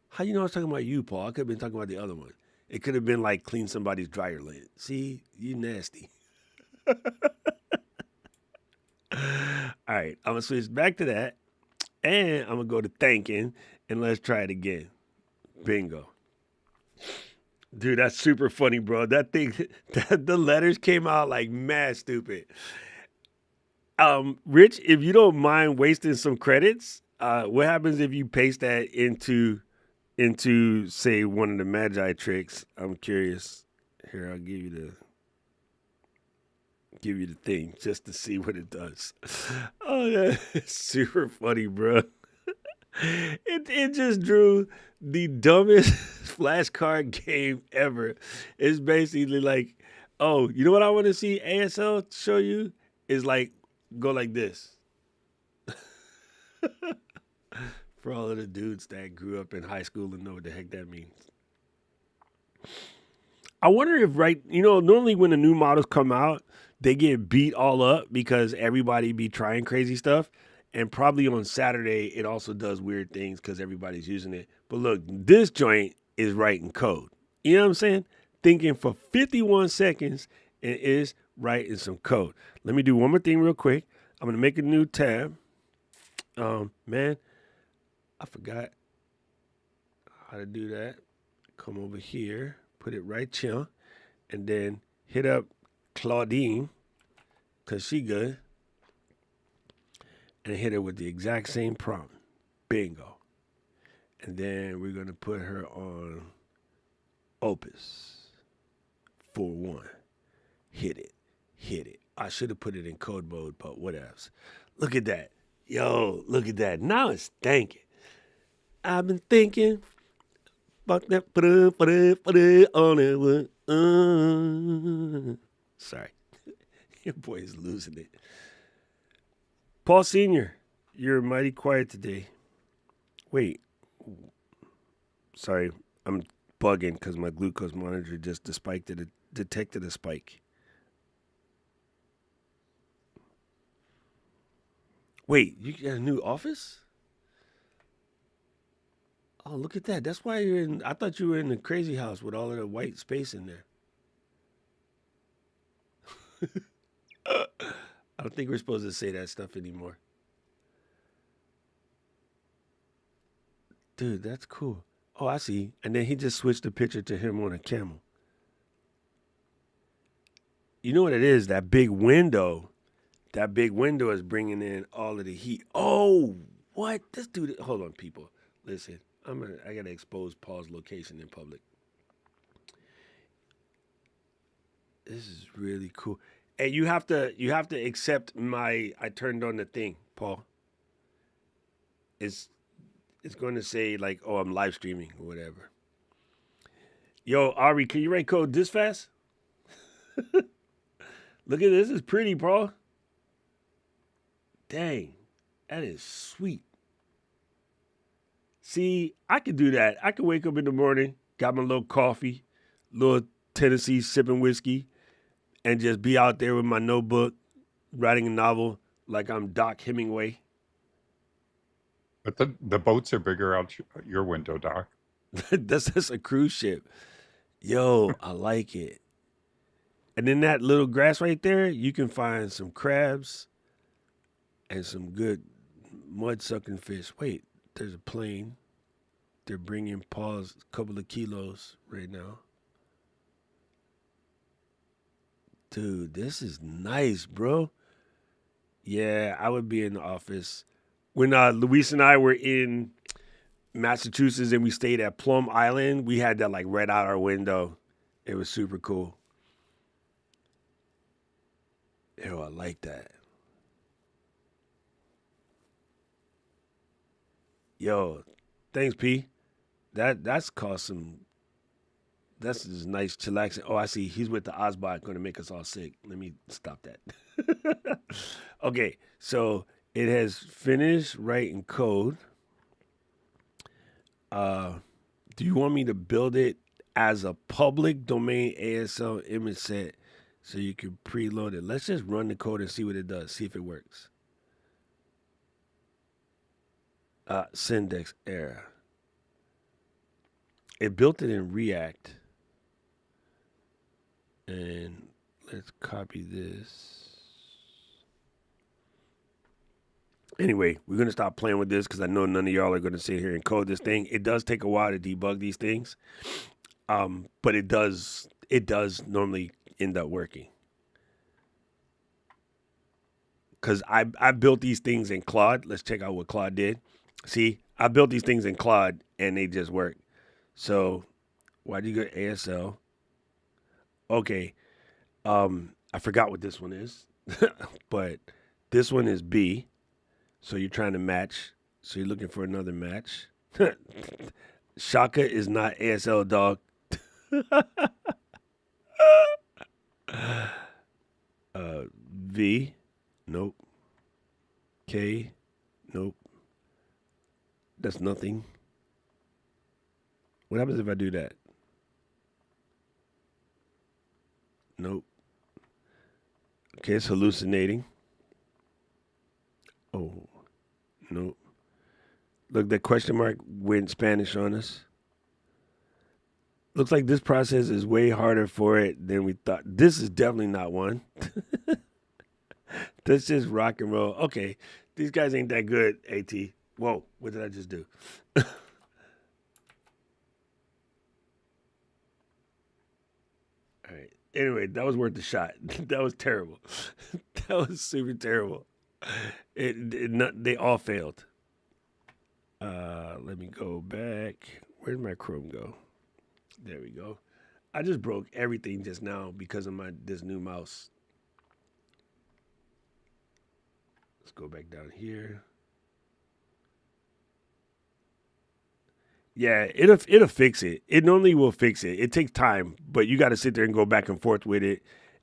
Speaker 1: How you know I was talking about you, Paul? I could have been talking about the other one. It could have been like clean somebody's dryer lid. See, you nasty. All right, I'm gonna switch back to that, and I'm gonna go to thanking, and let's try it again. Bingo, dude, that's super funny, bro. That thing, the letters came out like mad stupid. Rich, if you don't mind wasting some credits, what happens if you paste that into say one of the magi tricks? I'm curious. Here, I'll give you the thing just to see what it does. Oh, that's super funny, bro. It just drew the dumbest flashcard game ever. It's basically like, oh, you know what I want to see ASL show you is like go like this. For all of the dudes that grew up in high school and know what the heck that means. I wonder if normally when the new models come out, they get beat all up because everybody be trying crazy stuff. And probably on Saturday, it also does weird things because everybody's using it. But look, this joint is writing code. You know what I'm saying? Thinking for 51 seconds, it is writing some code. Let me do one more thing real quick. I'm going to make a new tab. Man, I forgot how to do that. Come over here, put it right here, and then hit up Claudine, because she good, and hit her with the exact same prompt. Bingo. And then we're going to put her on Opus 4-1. Hit it. Hit it. I should have put it in code mode, but what else? Look at that. Yo, look at that. Now it's thinking. I've been thinking. Fuck that. On it. Sorry. Your boy is losing it. Paul Sr., you're mighty quiet today. Wait. Sorry. I'm bugging because my glucose monitor just detected a spike. Wait, you got a new office? Oh, look at that. That's why you're in. I thought you were in the crazy house with all of the white space in there. I don't think we're supposed to say that stuff anymore. Dude, that's cool. Oh, I see. And then he just switched the picture to him on a camel. You know what it is? That big window. That big window is bringing in all of the heat. Oh, what? This dude. Hold on, people. Listen, I gotta expose Paul's location in public. This is really cool. And you have to accept my. I turned on the thing, Paul. It's it's going to say like, oh, I'm live streaming or whatever. Yo, Ari, can you write code this fast? Look at this. Is pretty, bro. Dang, that is sweet. See, I could do that. I could wake up in the morning, got my little coffee, little Tennessee sipping whiskey, and just be out there with my notebook, writing a novel like I'm Doc Hemingway.
Speaker 2: But the boats are bigger out your window, Doc.
Speaker 1: That's a cruise ship. Yo, I like it. And in that little grass right there, you can find some crabs and some good mud sucking fish. Wait, there's a plane. They're bringing Paul's couple of kilos right now. Dude, this is nice, bro. Yeah, I would be in the office. When Luis and I were in Massachusetts and we stayed at Plum Island, we had that like right out our window. It was super cool. Yo, I like that. Yo, thanks, P. That's caused some. That's just nice chillaxing. Oh, I see. He's with the Ozbot, going to make us all sick. Let me stop that. Okay, so it has finished writing code. Do you want me to build it as a public domain ASL image set so you can preload it? Let's just run the code and see what it does. See if it works. Syndex error. It built it in React. And let's copy this. Anyway, we're going to stop playing with this because I know none of y'all are going to sit here and code this thing. It does take a while to debug these things, but it does normally end up working. Because I built these things in Claude. Let's check out what Claude did. See, I built these things in Claude, and they just work. So why do you go ASL? Okay, I forgot what this one is, but this one is B. So you're trying to match. So you're looking for another match. Shaka is not ASL, dog. V, nope. K, nope. That's nothing. What happens if I do that? Nope. Okay, it's hallucinating. Oh, nope. Look, that question mark went Spanish on us. Looks like this process is way harder for it than we thought. This is definitely not one. That's just rock and roll. Okay, these guys ain't that good, AT. Whoa, what did I just do? All right. Anyway, that was worth the shot. That was terrible. That was super terrible. They all failed. Let me go back. Where'd my Chrome go? There we go. I just broke everything just now because of this new mouse. Let's go back down here. Yeah, it'll fix it. It normally will fix it. It takes time, but you got to sit there and go back and forth with it,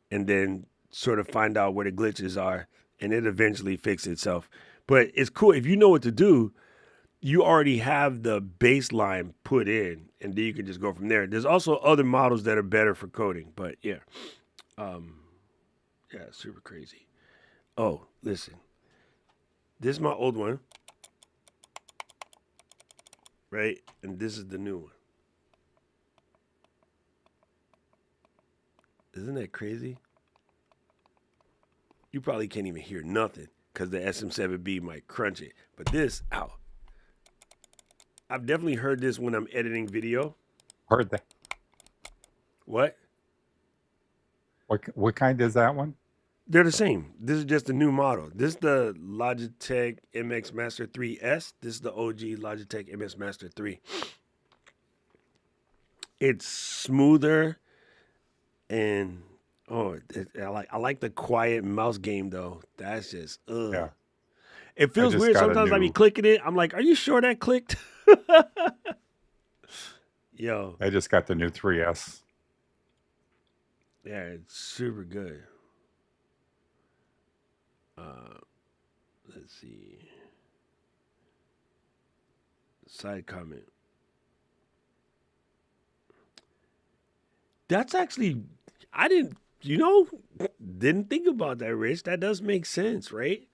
Speaker 1: and then sort of find out where the glitches are, and it eventually fixes itself. But it's cool if you know what to do. You already have the baseline put in, and then you can just go from there. There's also other models that are better for coding, but yeah, super crazy. Oh, listen, this is my old one, right? And this is the new one. Isn't that crazy? You probably can't even hear nothing because the SM7B might crunch it. But this, ow. I've definitely heard this when I'm editing video.
Speaker 2: Heard that.
Speaker 1: What?
Speaker 2: What kind is that one?
Speaker 1: They're the same. This is just a new model. This is the Logitech MX Master 3S. This is the OG Logitech MX Master 3. It's smoother and I like the quiet mouse game though. That's just
Speaker 2: Yeah.
Speaker 1: It feels weird. Sometimes I be clicking it. I'm like, are you sure that clicked? Yo.
Speaker 2: I just got the new 3S.
Speaker 1: Yeah, it's super good. Let's see. Side comment. That's actually, didn't think about that, Rich. That does make sense, right?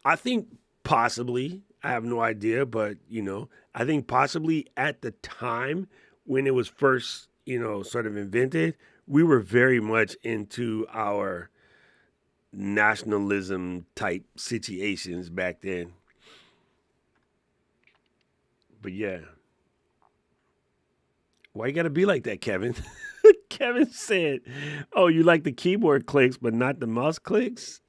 Speaker 1: I think possibly, I have no idea, but, I think possibly at the time when it was first, sort of invented, we were very much into our nationalism type situations back then. But yeah. Why you gotta be like that, Kevin? Kevin said, oh, you like the keyboard clicks, but not the mouse clicks?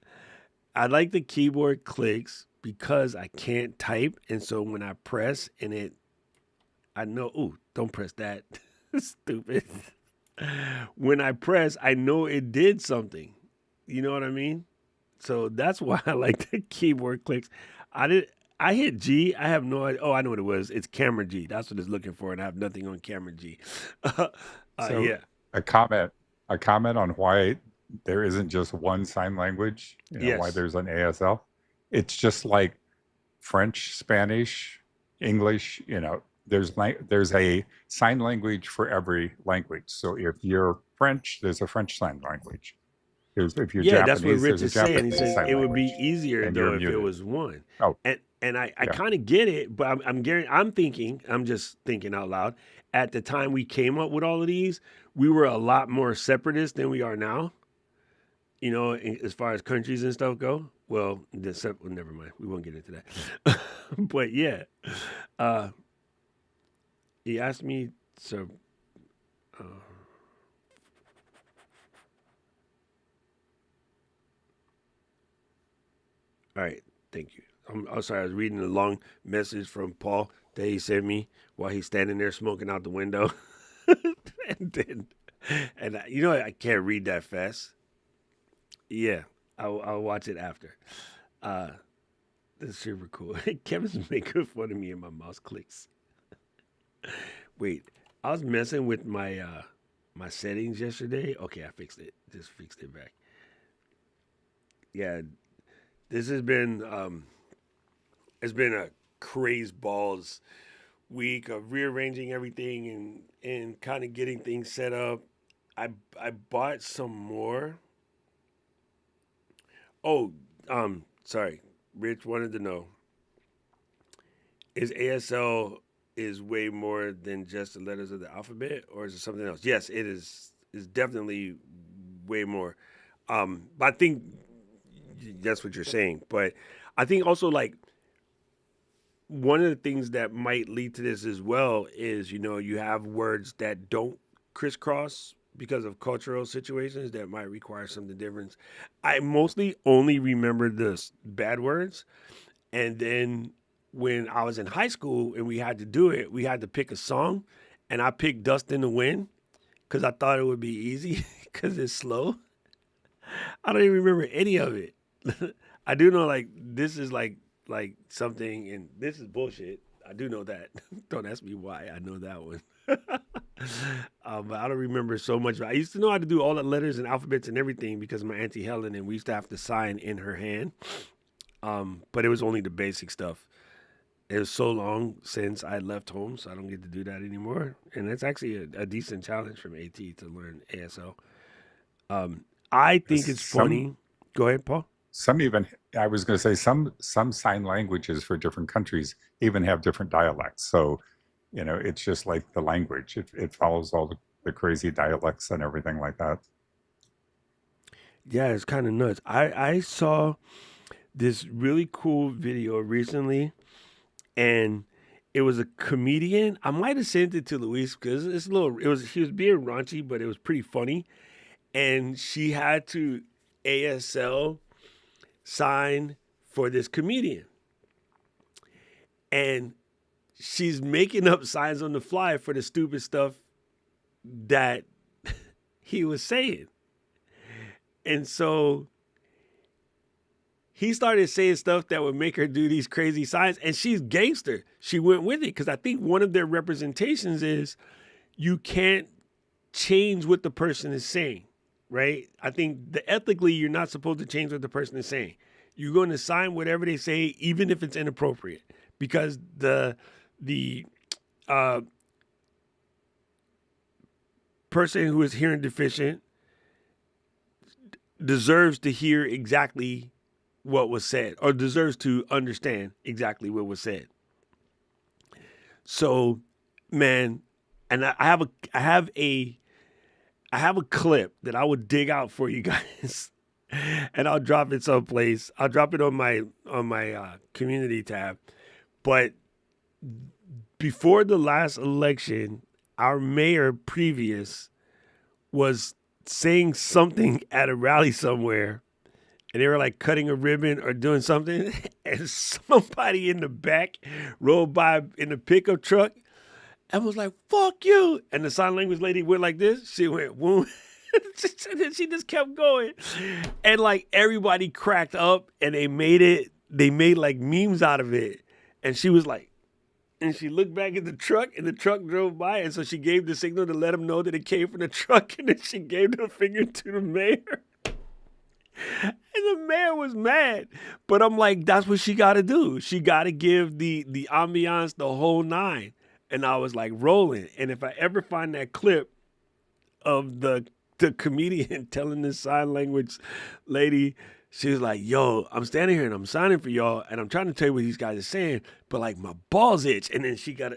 Speaker 1: I like the keyboard clicks because I can't type. And so when I press and it I know. Ooh, don't press that. Stupid. When I press, I know it did something. You know what I mean? So that's why I like the keyboard clicks. I did. I hit G. I have no idea. Oh, I know what it was. It's camera G. That's what it's looking for, and I have nothing on camera G.
Speaker 2: So
Speaker 1: Yeah.
Speaker 2: a comment, a comment on why there isn't just one sign language, why
Speaker 1: Yes.
Speaker 2: there's an ASL. It's just like French, Spanish, English, there's a sign language for every language. So if you're French, there's a French sign language. If you're
Speaker 1: Yeah, that's what
Speaker 2: Japanese,
Speaker 1: Rich
Speaker 2: there's a
Speaker 1: is saying. He
Speaker 2: Japanese
Speaker 1: says
Speaker 2: sign
Speaker 1: it would be
Speaker 2: language,
Speaker 1: easier
Speaker 2: and you're
Speaker 1: though if it
Speaker 2: muted.
Speaker 1: was one.
Speaker 2: Oh,
Speaker 1: And I
Speaker 2: yeah.
Speaker 1: kind of get it, but I'm thinking, I'm just thinking out loud. At the time we came up with all of these, we were a lot more separatist than we are now. As far as countries and stuff go. Well, never mind. We won't get into that. But yeah, uh, he asked me. So, uh, all right, thank you. I'm sorry. I was reading a long message from Paul that he sent me while he's standing there smoking out the window, and then, I can't read that fast. Yeah, I'll watch it after. Uh, that's super cool. Kevin's making fun of me and my mouse clicks. Wait, I was messing with my settings yesterday. Okay, I fixed it. Just fixed it back. Yeah, this has been it's been a craze balls week of rearranging everything and kind of getting things set up. I bought some more. Oh, sorry. Rich wanted to know, is ASL is way more than just the letters of the alphabet, or is it something else? Yes, it is. Is definitely way more. But I think that's what you're saying. But I think also like one of the things that might lead to this as well is you have words that don't crisscross because of cultural situations that might require something different. I mostly only remember the bad words, and then when I was in high school and we had to do it, we had to pick a song, and I picked "Dust in the Wind" because I thought it would be easy because it's slow. I don't even remember any of it. I do know like this is like something, and this is bullshit. I do know that. Don't ask me why I know that one. But I don't remember so much. I used to know how to do all the letters and alphabets and everything because of my auntie Helen, and we used to have to sign in her hand. But it was only the basic stuff. It was so long since I left home, so I don't get to do that anymore. And it's actually a decent challenge from AT to learn ASL. I think it's
Speaker 2: Some
Speaker 1: funny. Go ahead, Paul.
Speaker 2: some even I was going to say some sign languages for different countries even have different dialects. So, it's just like the language. It follows all the crazy dialects and everything like that.
Speaker 1: Yeah, it's kind of nuts. I saw this really cool video recently, and it was a comedian. I might have sent it to Luis because it's a little. It was She was being raunchy, but it was pretty funny, and she had to ASL sign for this comedian, and she's making up signs on the fly for the stupid stuff that he was saying, and so he started saying stuff that would make her do these crazy signs, and she's gangster. She went with it because I think one of their representations is you can't change what the person is saying, right? I think ethically you're not supposed to change what the person is saying. You're going to sign whatever they say, even if it's inappropriate, because the uh, person who is hearing deficient deserves to hear exactly what was said, or deserves to understand exactly what was said. So, man, and I have a clip that I would dig out for you guys, and I'll drop it someplace. I'll drop it on my community tab. But before the last election, our mayor previous was saying something at a rally somewhere, and they were like cutting a ribbon or doing something, and somebody in the back rolled by in a pickup truck, and was like, fuck you. And the sign language lady went like this. She went, whoom. And then she just kept going. And like everybody cracked up and they made like memes out of it. And she was like, and she looked back at the truck and the truck drove by. And so she gave the signal to let him know that it came from the truck. And then she gave the finger to the mayor. And the mayor was mad. But I'm like, that's what she got to do. She got to give the ambiance the whole nine. And I was like rolling. And if I ever find that clip of the comedian telling this sign language lady, she was like, yo, I'm standing here and I'm signing for y'all and I'm trying to tell you what these guys are saying, but like my balls itch. And then she got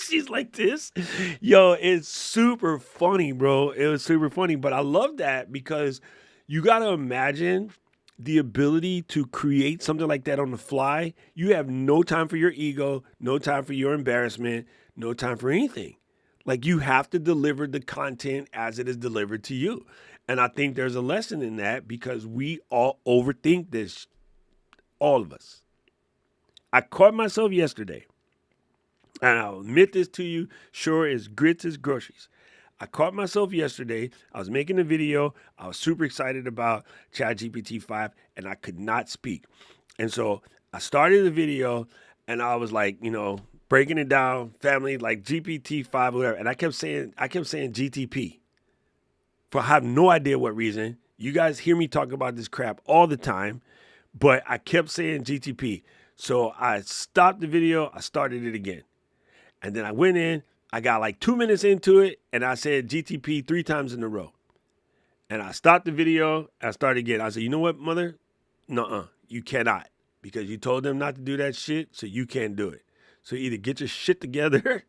Speaker 1: she's like this. Yo, it's super funny, bro. It was super funny. But I love that because you got to imagine the ability to create something like that on the fly. You have no time for your ego, no time for your embarrassment, no time for anything. Like you have to deliver the content as it is delivered to you. And I think there's a lesson in that because we all overthink this, all of us. I caught myself yesterday, and I'll admit this to you, sure as grits as groceries. I caught myself yesterday. I was making a video. I was super excited about ChatGPT 5, and I could not speak. And so I started the video, and I was like, breaking it down, family, like GPT-5, whatever. And I kept saying GTP. For I have no idea what reason. You guys hear me talk about this crap all the time, but I kept saying GTP. So I stopped the video. I started it again. And then I went in. I got like 2 minutes into it, and I said GTP 3 times in a row. And I stopped the video. I started again. I said, you know what, mother? Nuh-uh. You cannot. Because you told them not to do that shit, so you can't do it. So either get your shit together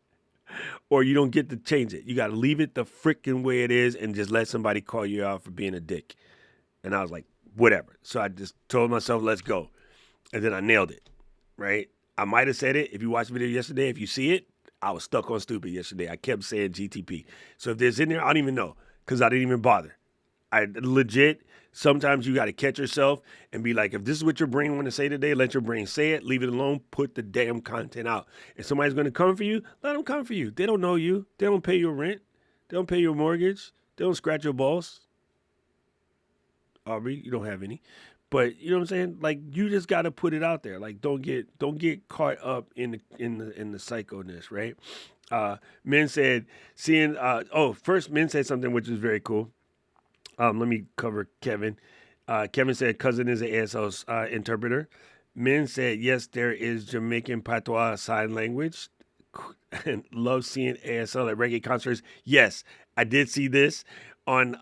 Speaker 1: or you don't get to change it. You got to leave it the freaking way it is and just let somebody call you out for being a dick. And I was like, whatever. So I just told myself, let's go. And then I nailed it, right? I might have said it. If you watched the video yesterday, if you see it, I was stuck on stupid yesterday. I kept saying GTP. So if there's in there, I don't even know because I didn't even bother. I legit, sometimes you got to catch yourself and be like, if this is what your brain want to say today, let your brain say it. Leave it alone. Put the damn content out. If somebody's going to come for you, let them come for you. They don't know you. They don't pay your rent. They don't pay your mortgage. They don't scratch your balls. Aubrey, you don't have any. But you know what I'm saying? Like you just got to put it out there. Like don't get caught up in the psycho-ness, right? Men said first men said something which was very cool. Let me cover Kevin. Kevin said cousin is an ASL interpreter. Men said yes, there is Jamaican patois sign language. And love seeing ASL at reggae concerts. Yes, I did see this on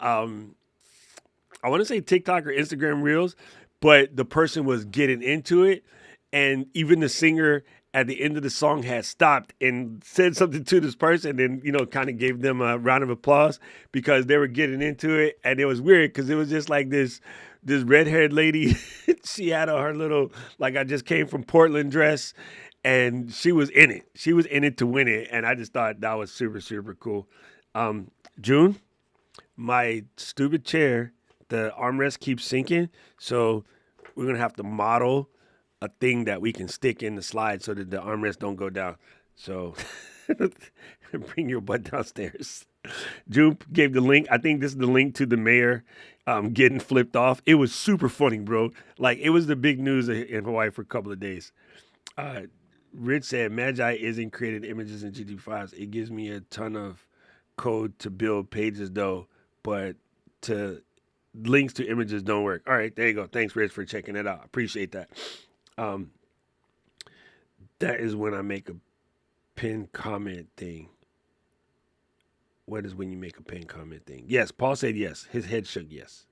Speaker 1: I want to say TikTok or Instagram Reels, but the person was getting into it, and even the singer at the end of the song had stopped and said something to this person and, kind of gave them a round of applause because they were getting into it. And it was weird because it was just like this red-haired lady. She had on her little, like I just came from Portland dress, and she was in it. She was in it to win it. And I just thought that was super, super cool. June, my stupid chair, the armrest keeps sinking. So we're going to have to model a thing that we can stick in the slide so that the armrests don't go down. So bring your butt downstairs. June gave the link. I think this is the link to the mayor getting flipped off. It was super funny, bro. Like it was the big news in Hawaii for a couple of days. Rich said, Magi isn't creating images in GT5s. It gives me a ton of code to build pages though, but links to images don't work. All right, there you go. Thanks, Rich, for checking it out. Appreciate that. That is when I make a pin comment thing. What is when you make a pin comment thing? Yes, Paul said yes. His head shook yes.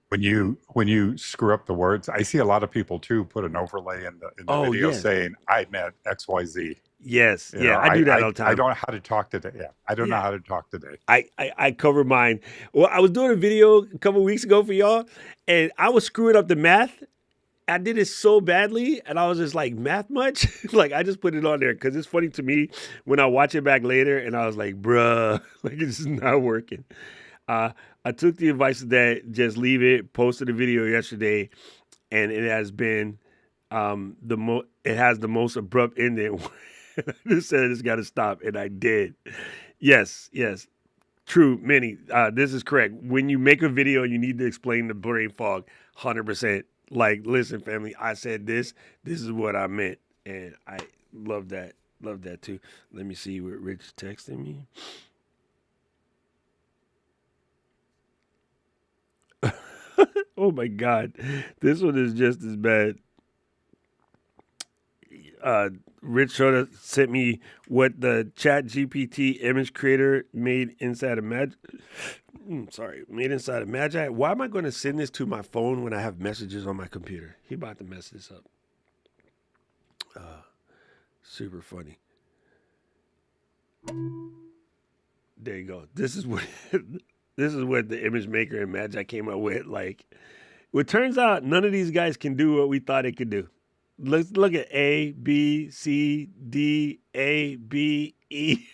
Speaker 2: When you screw up the words, I see a lot of people too put an overlay in the video
Speaker 1: yes.
Speaker 2: saying I meant XYZ.
Speaker 1: Yes, I do that all the time.
Speaker 2: I don't know how to talk today. Yeah, I don't know how to talk today.
Speaker 1: I cover mine. Well, I was doing a video a couple weeks ago for y'all, and I was screwing up the math. I did it so badly, and I was just like, math much? Like, I just put it on there because it's funny to me when I watch it back later, and I was like, bruh, like, it's not working. I took the advice of that, just leave it, posted a video yesterday, and it has been it has the most abrupt ending Just said it's got to stop, and I did. Yes, yes. True, many. This is correct. When you make a video, you need to explain the brain fog 100%. Like, listen, family, I said this. This is what I meant. And I love that. Love that too. Let me see what Rich texted me. Oh my God. This one is just as bad. uh, Rich Schroeder sent me what the Chat GPT image creator made inside of made inside of Magi. Why am I going to send this to my phone when I have messages on my computer? He about to mess this up. Super funny. There you go. This is what this is what the image maker and Magi came up with. Like, it turns out none of these guys can do what we thought it could do. Let's look at A, B, C, D, A, B, E.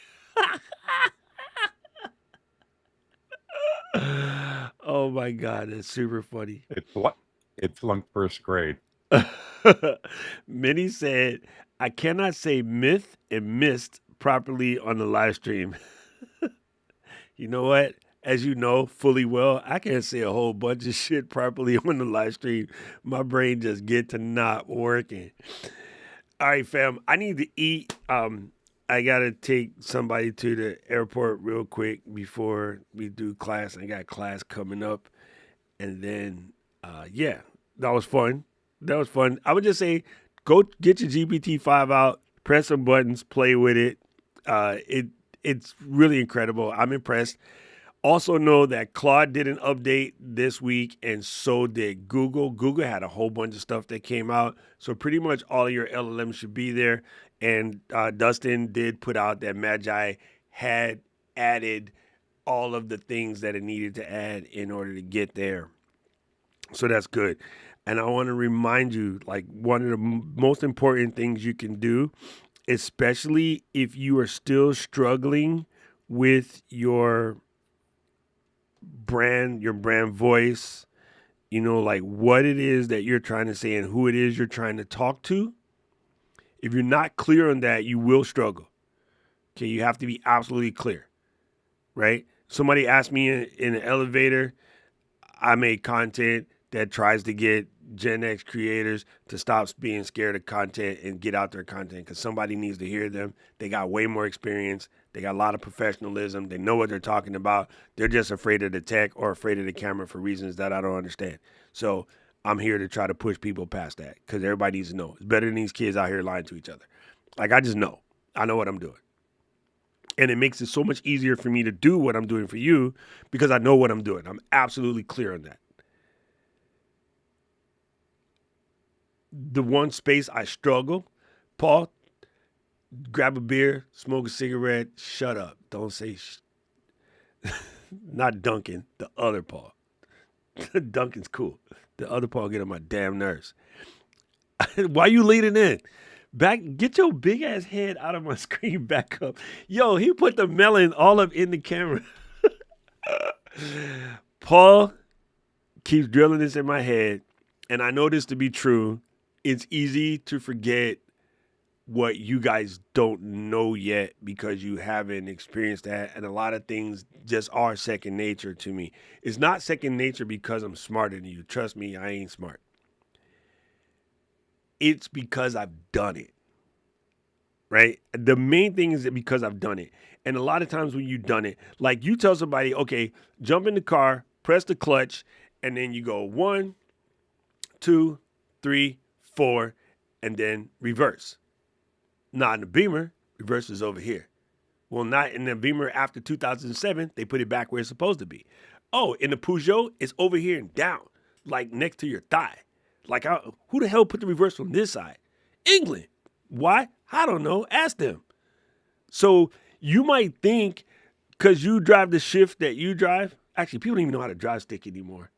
Speaker 1: Oh my God, that's super funny.
Speaker 2: It flunked first grade.
Speaker 1: Minnie said, I cannot say myth and mist properly on the live stream. You know what? As you know fully well, I can't say a whole bunch of shit properly on the live stream. My brain just get to not working. All right, fam. I need to eat. I gotta take somebody to the airport real quick before we do class. I got class coming up, and then yeah, that was fun. That was fun. I would just say, go get your GPT-5 out, press some buttons, play with it. It's really incredible. I'm impressed. Also know that Claude did an update this week, and so did Google. Google had a whole bunch of stuff that came out. So pretty much all of your LLMs should be there. And Dustin did put out that Magi had added all of the things that it needed to add in order to get there. So that's good. And I want to remind you, like, one of the most important things you can do, especially if you are still struggling with your brand voice, like what it is that you're trying to say and who it is you're trying to talk to. If you're not clear on that, you will struggle. Okay, you have to be absolutely clear, right? Somebody asked me in an elevator, I make content that tries to get Gen X creators to stop being scared of content and get out their content, because somebody needs to hear them. They got way more experience. They got a lot of professionalism. They know what they're talking about. They're just afraid of the tech or afraid of the camera for reasons that I don't understand. So I'm here to try to push people past that, because everybody needs to know. It's better than these kids out here lying to each other. Like, I just know. I know what I'm doing. And it makes it so much easier for me to do what I'm doing for you, because I know what I'm doing. I'm absolutely clear on that. The one space I struggle, Paul, grab a beer, smoke a cigarette, shut up. Don't say not Duncan, the other Paul. Duncan's cool. The other Paul get on my damn nerves. Why you leading in? Back, get your big ass head out of my screen back up. Yo, he put the melon all up in the camera. Paul keeps drilling this in my head, and I know this to be true. It's easy to forget what you guys don't know yet because you haven't experienced that. And a lot of things just are second nature to me. It's not second nature because I'm smarter than you. Trust me, I ain't smart. It's because I've done it, right? The main thing is that because I've done it. And a lot of times when you've done it, like you tell somebody, okay, jump in the car, press the clutch, and then you go 1, 2, 3, 4, and then reverse. Not in the Beamer, reverse is over here. Well, not in the Beamer after 2007, they put it back where it's supposed to be. Oh, in the Peugeot, it's over here and down, like next to your thigh. Like, who the hell put the reverse on this side? England. Why? I don't know. Ask them. So you might think, because you drive the shift that you drive, actually, people don't even know how to drive stick anymore.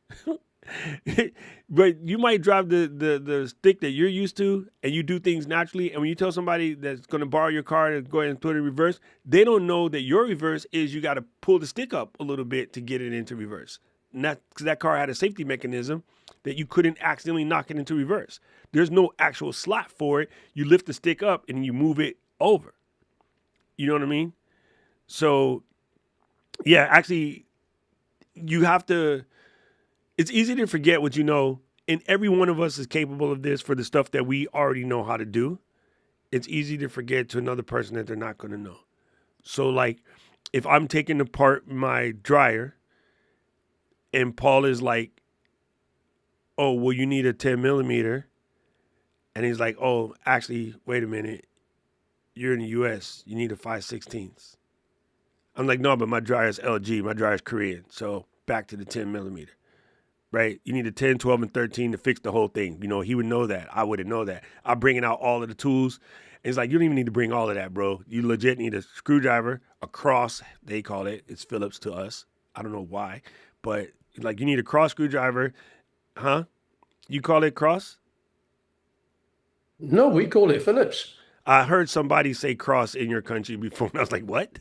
Speaker 1: But you might drive the stick that you're used to, and you do things naturally. And when you tell somebody that's going to borrow your car to go ahead and put it in reverse, they don't know that your reverse is you got to pull the stick up a little bit to get it into reverse. And that's because that car had a safety mechanism that you couldn't accidentally knock it into reverse. There's no actual slot for it. You lift the stick up and you move it over. You know what I mean? So, yeah, actually, you have to, it's easy to forget what you know, and every one of us is capable of this for the stuff that we already know how to do. It's easy to forget to another person that they're not going to know. So, like, if I'm taking apart my dryer and Paul is like, oh, well, you need a 10 millimeter. And he's like, oh, actually, wait a minute. You're in the U.S. You need a 5/16. I'm like, no, but my dryer is LG. My dryer is Korean. So back to the 10 millimeter, right? You need a 10, 12, and 13 to fix the whole thing. You know, he would know that. I wouldn't know that. I'm bringing out all of the tools. And he's like, you don't even need to bring all of that, bro. You legit need a screwdriver, a cross, they call it. It's Phillips to us. I don't know why. But, like, you need a cross screwdriver. Huh? You call it cross?
Speaker 3: No, we call it Phillips.
Speaker 1: I heard somebody say cross in your country before, and I was like, what?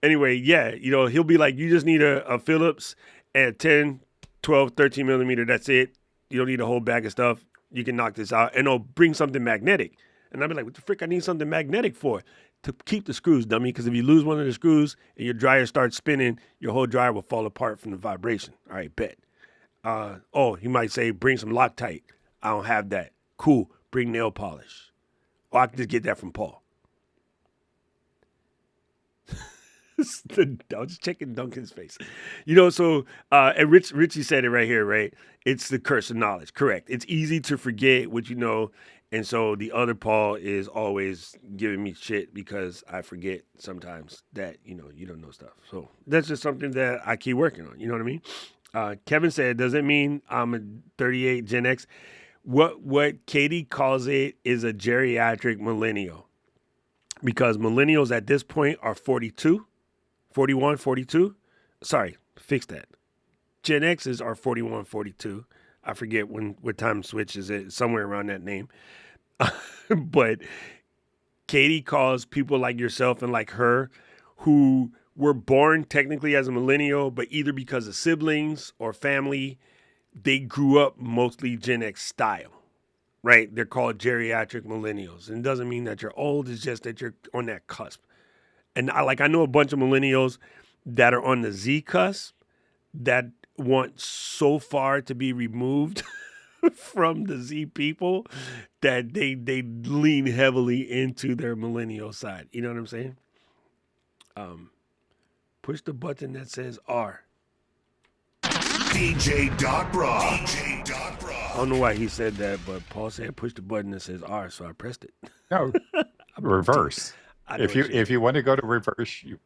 Speaker 1: Anyway, yeah, you know, he'll be like, you just need a Phillips and 10, 12, 13 millimeter. That's it. You don't need a whole bag of stuff. You can knock this out. And I'll bring something magnetic. And I'll be like, what the frick I need something magnetic for? To keep the screws, dummy, because if you lose one of the screws and your dryer starts spinning, your whole dryer will fall apart from the vibration. All right, bet. Oh, he might say, bring some Loctite. I don't have that. Cool. Bring nail polish. Or I can just get that from Paul. I was just checking Duncan's face. You know, so, and Richie said it right here, right? It's the curse of knowledge. Correct. It's easy to forget what you know. And so the other Paul is always giving me shit because I forget sometimes that, you know, you don't know stuff. So that's just something that I keep working on. You know what I mean? Kevin said, does it mean I'm a 38 Gen X? What Katie calls it is a geriatric millennial, because millennials at this point are 42, 41, 42. Sorry, fix that. Gen X's are 41, 42. I forget what time switches it, somewhere around that name. But Katie calls people like yourself and like her who were born technically as a millennial, but either because of siblings or family, they grew up mostly Gen X style, right? They're called geriatric millennials. And it doesn't mean that you're old. It's just that you're on that cusp. And I know a bunch of millennials that are on the Z cusp that want so far to be removed from the Z people that they lean heavily into their millennial side. You know what I'm saying? Push the button that says R.
Speaker 4: DJ Doc Raw.
Speaker 1: I don't know why he said that, but Paul said push the button that says R, so I pressed it.
Speaker 2: No, reverse. If you want to go to reverse, you.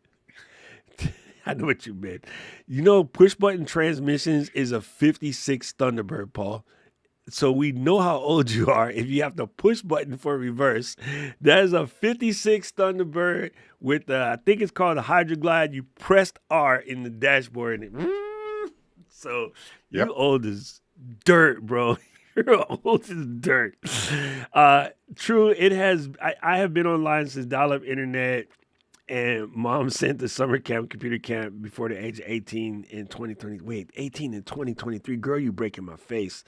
Speaker 1: I know what you meant. You know, push button transmissions is a 56 Thunderbird, Paul. So we know how old you are if you have to push button for reverse. That is a 56 Thunderbird with, I think it's called a Hydroglide. You pressed R in the dashboard and it. So you old as dirt, bro. You're old as dirt. True, it has. I have been online since dial-up internet, and mom sent the summer camp, computer camp, before the age of 18 in 2020. Wait, 18 in 2023? Girl, you breaking my face.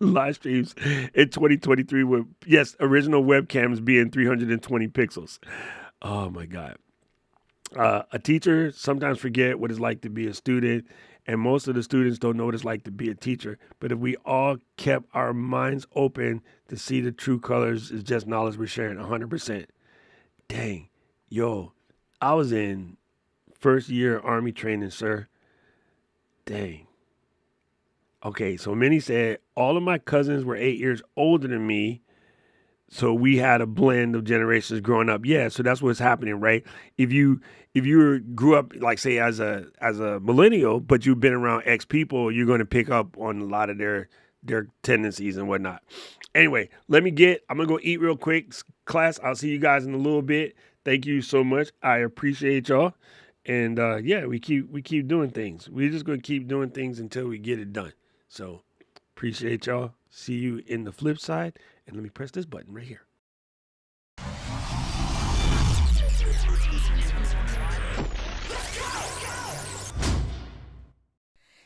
Speaker 1: Live streams in 2023 with, yes, original webcams being 320 pixels. Oh, my God. A teacher sometimes forget what it's like to be a student, and most of the students don't know what it's like to be a teacher. But if we all kept our minds open to see the true colors, it's just knowledge we're sharing 100%. Dang. Yo, I was in first year Army training, sir. Dang. Okay, so Minnie said all of my cousins were 8 years older than me. So we had a blend of generations growing up. Yeah, so that's what's happening, right? If you grew up, like, say, as a millennial, but you've been around X people, you're going to pick up on a lot of their tendencies and whatnot. Anyway, I'm going to go eat real quick. Class, I'll see you guys in a little bit. Thank you so much. I appreciate y'all. And yeah, we keep doing things. We're just going to keep doing things until we get it done. So appreciate y'all. See you in the flip side. And let me press this button right here.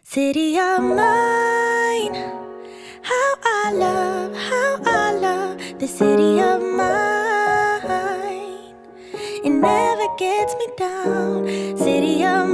Speaker 5: City of mine, how I love the city of mine. it never gets me down. City of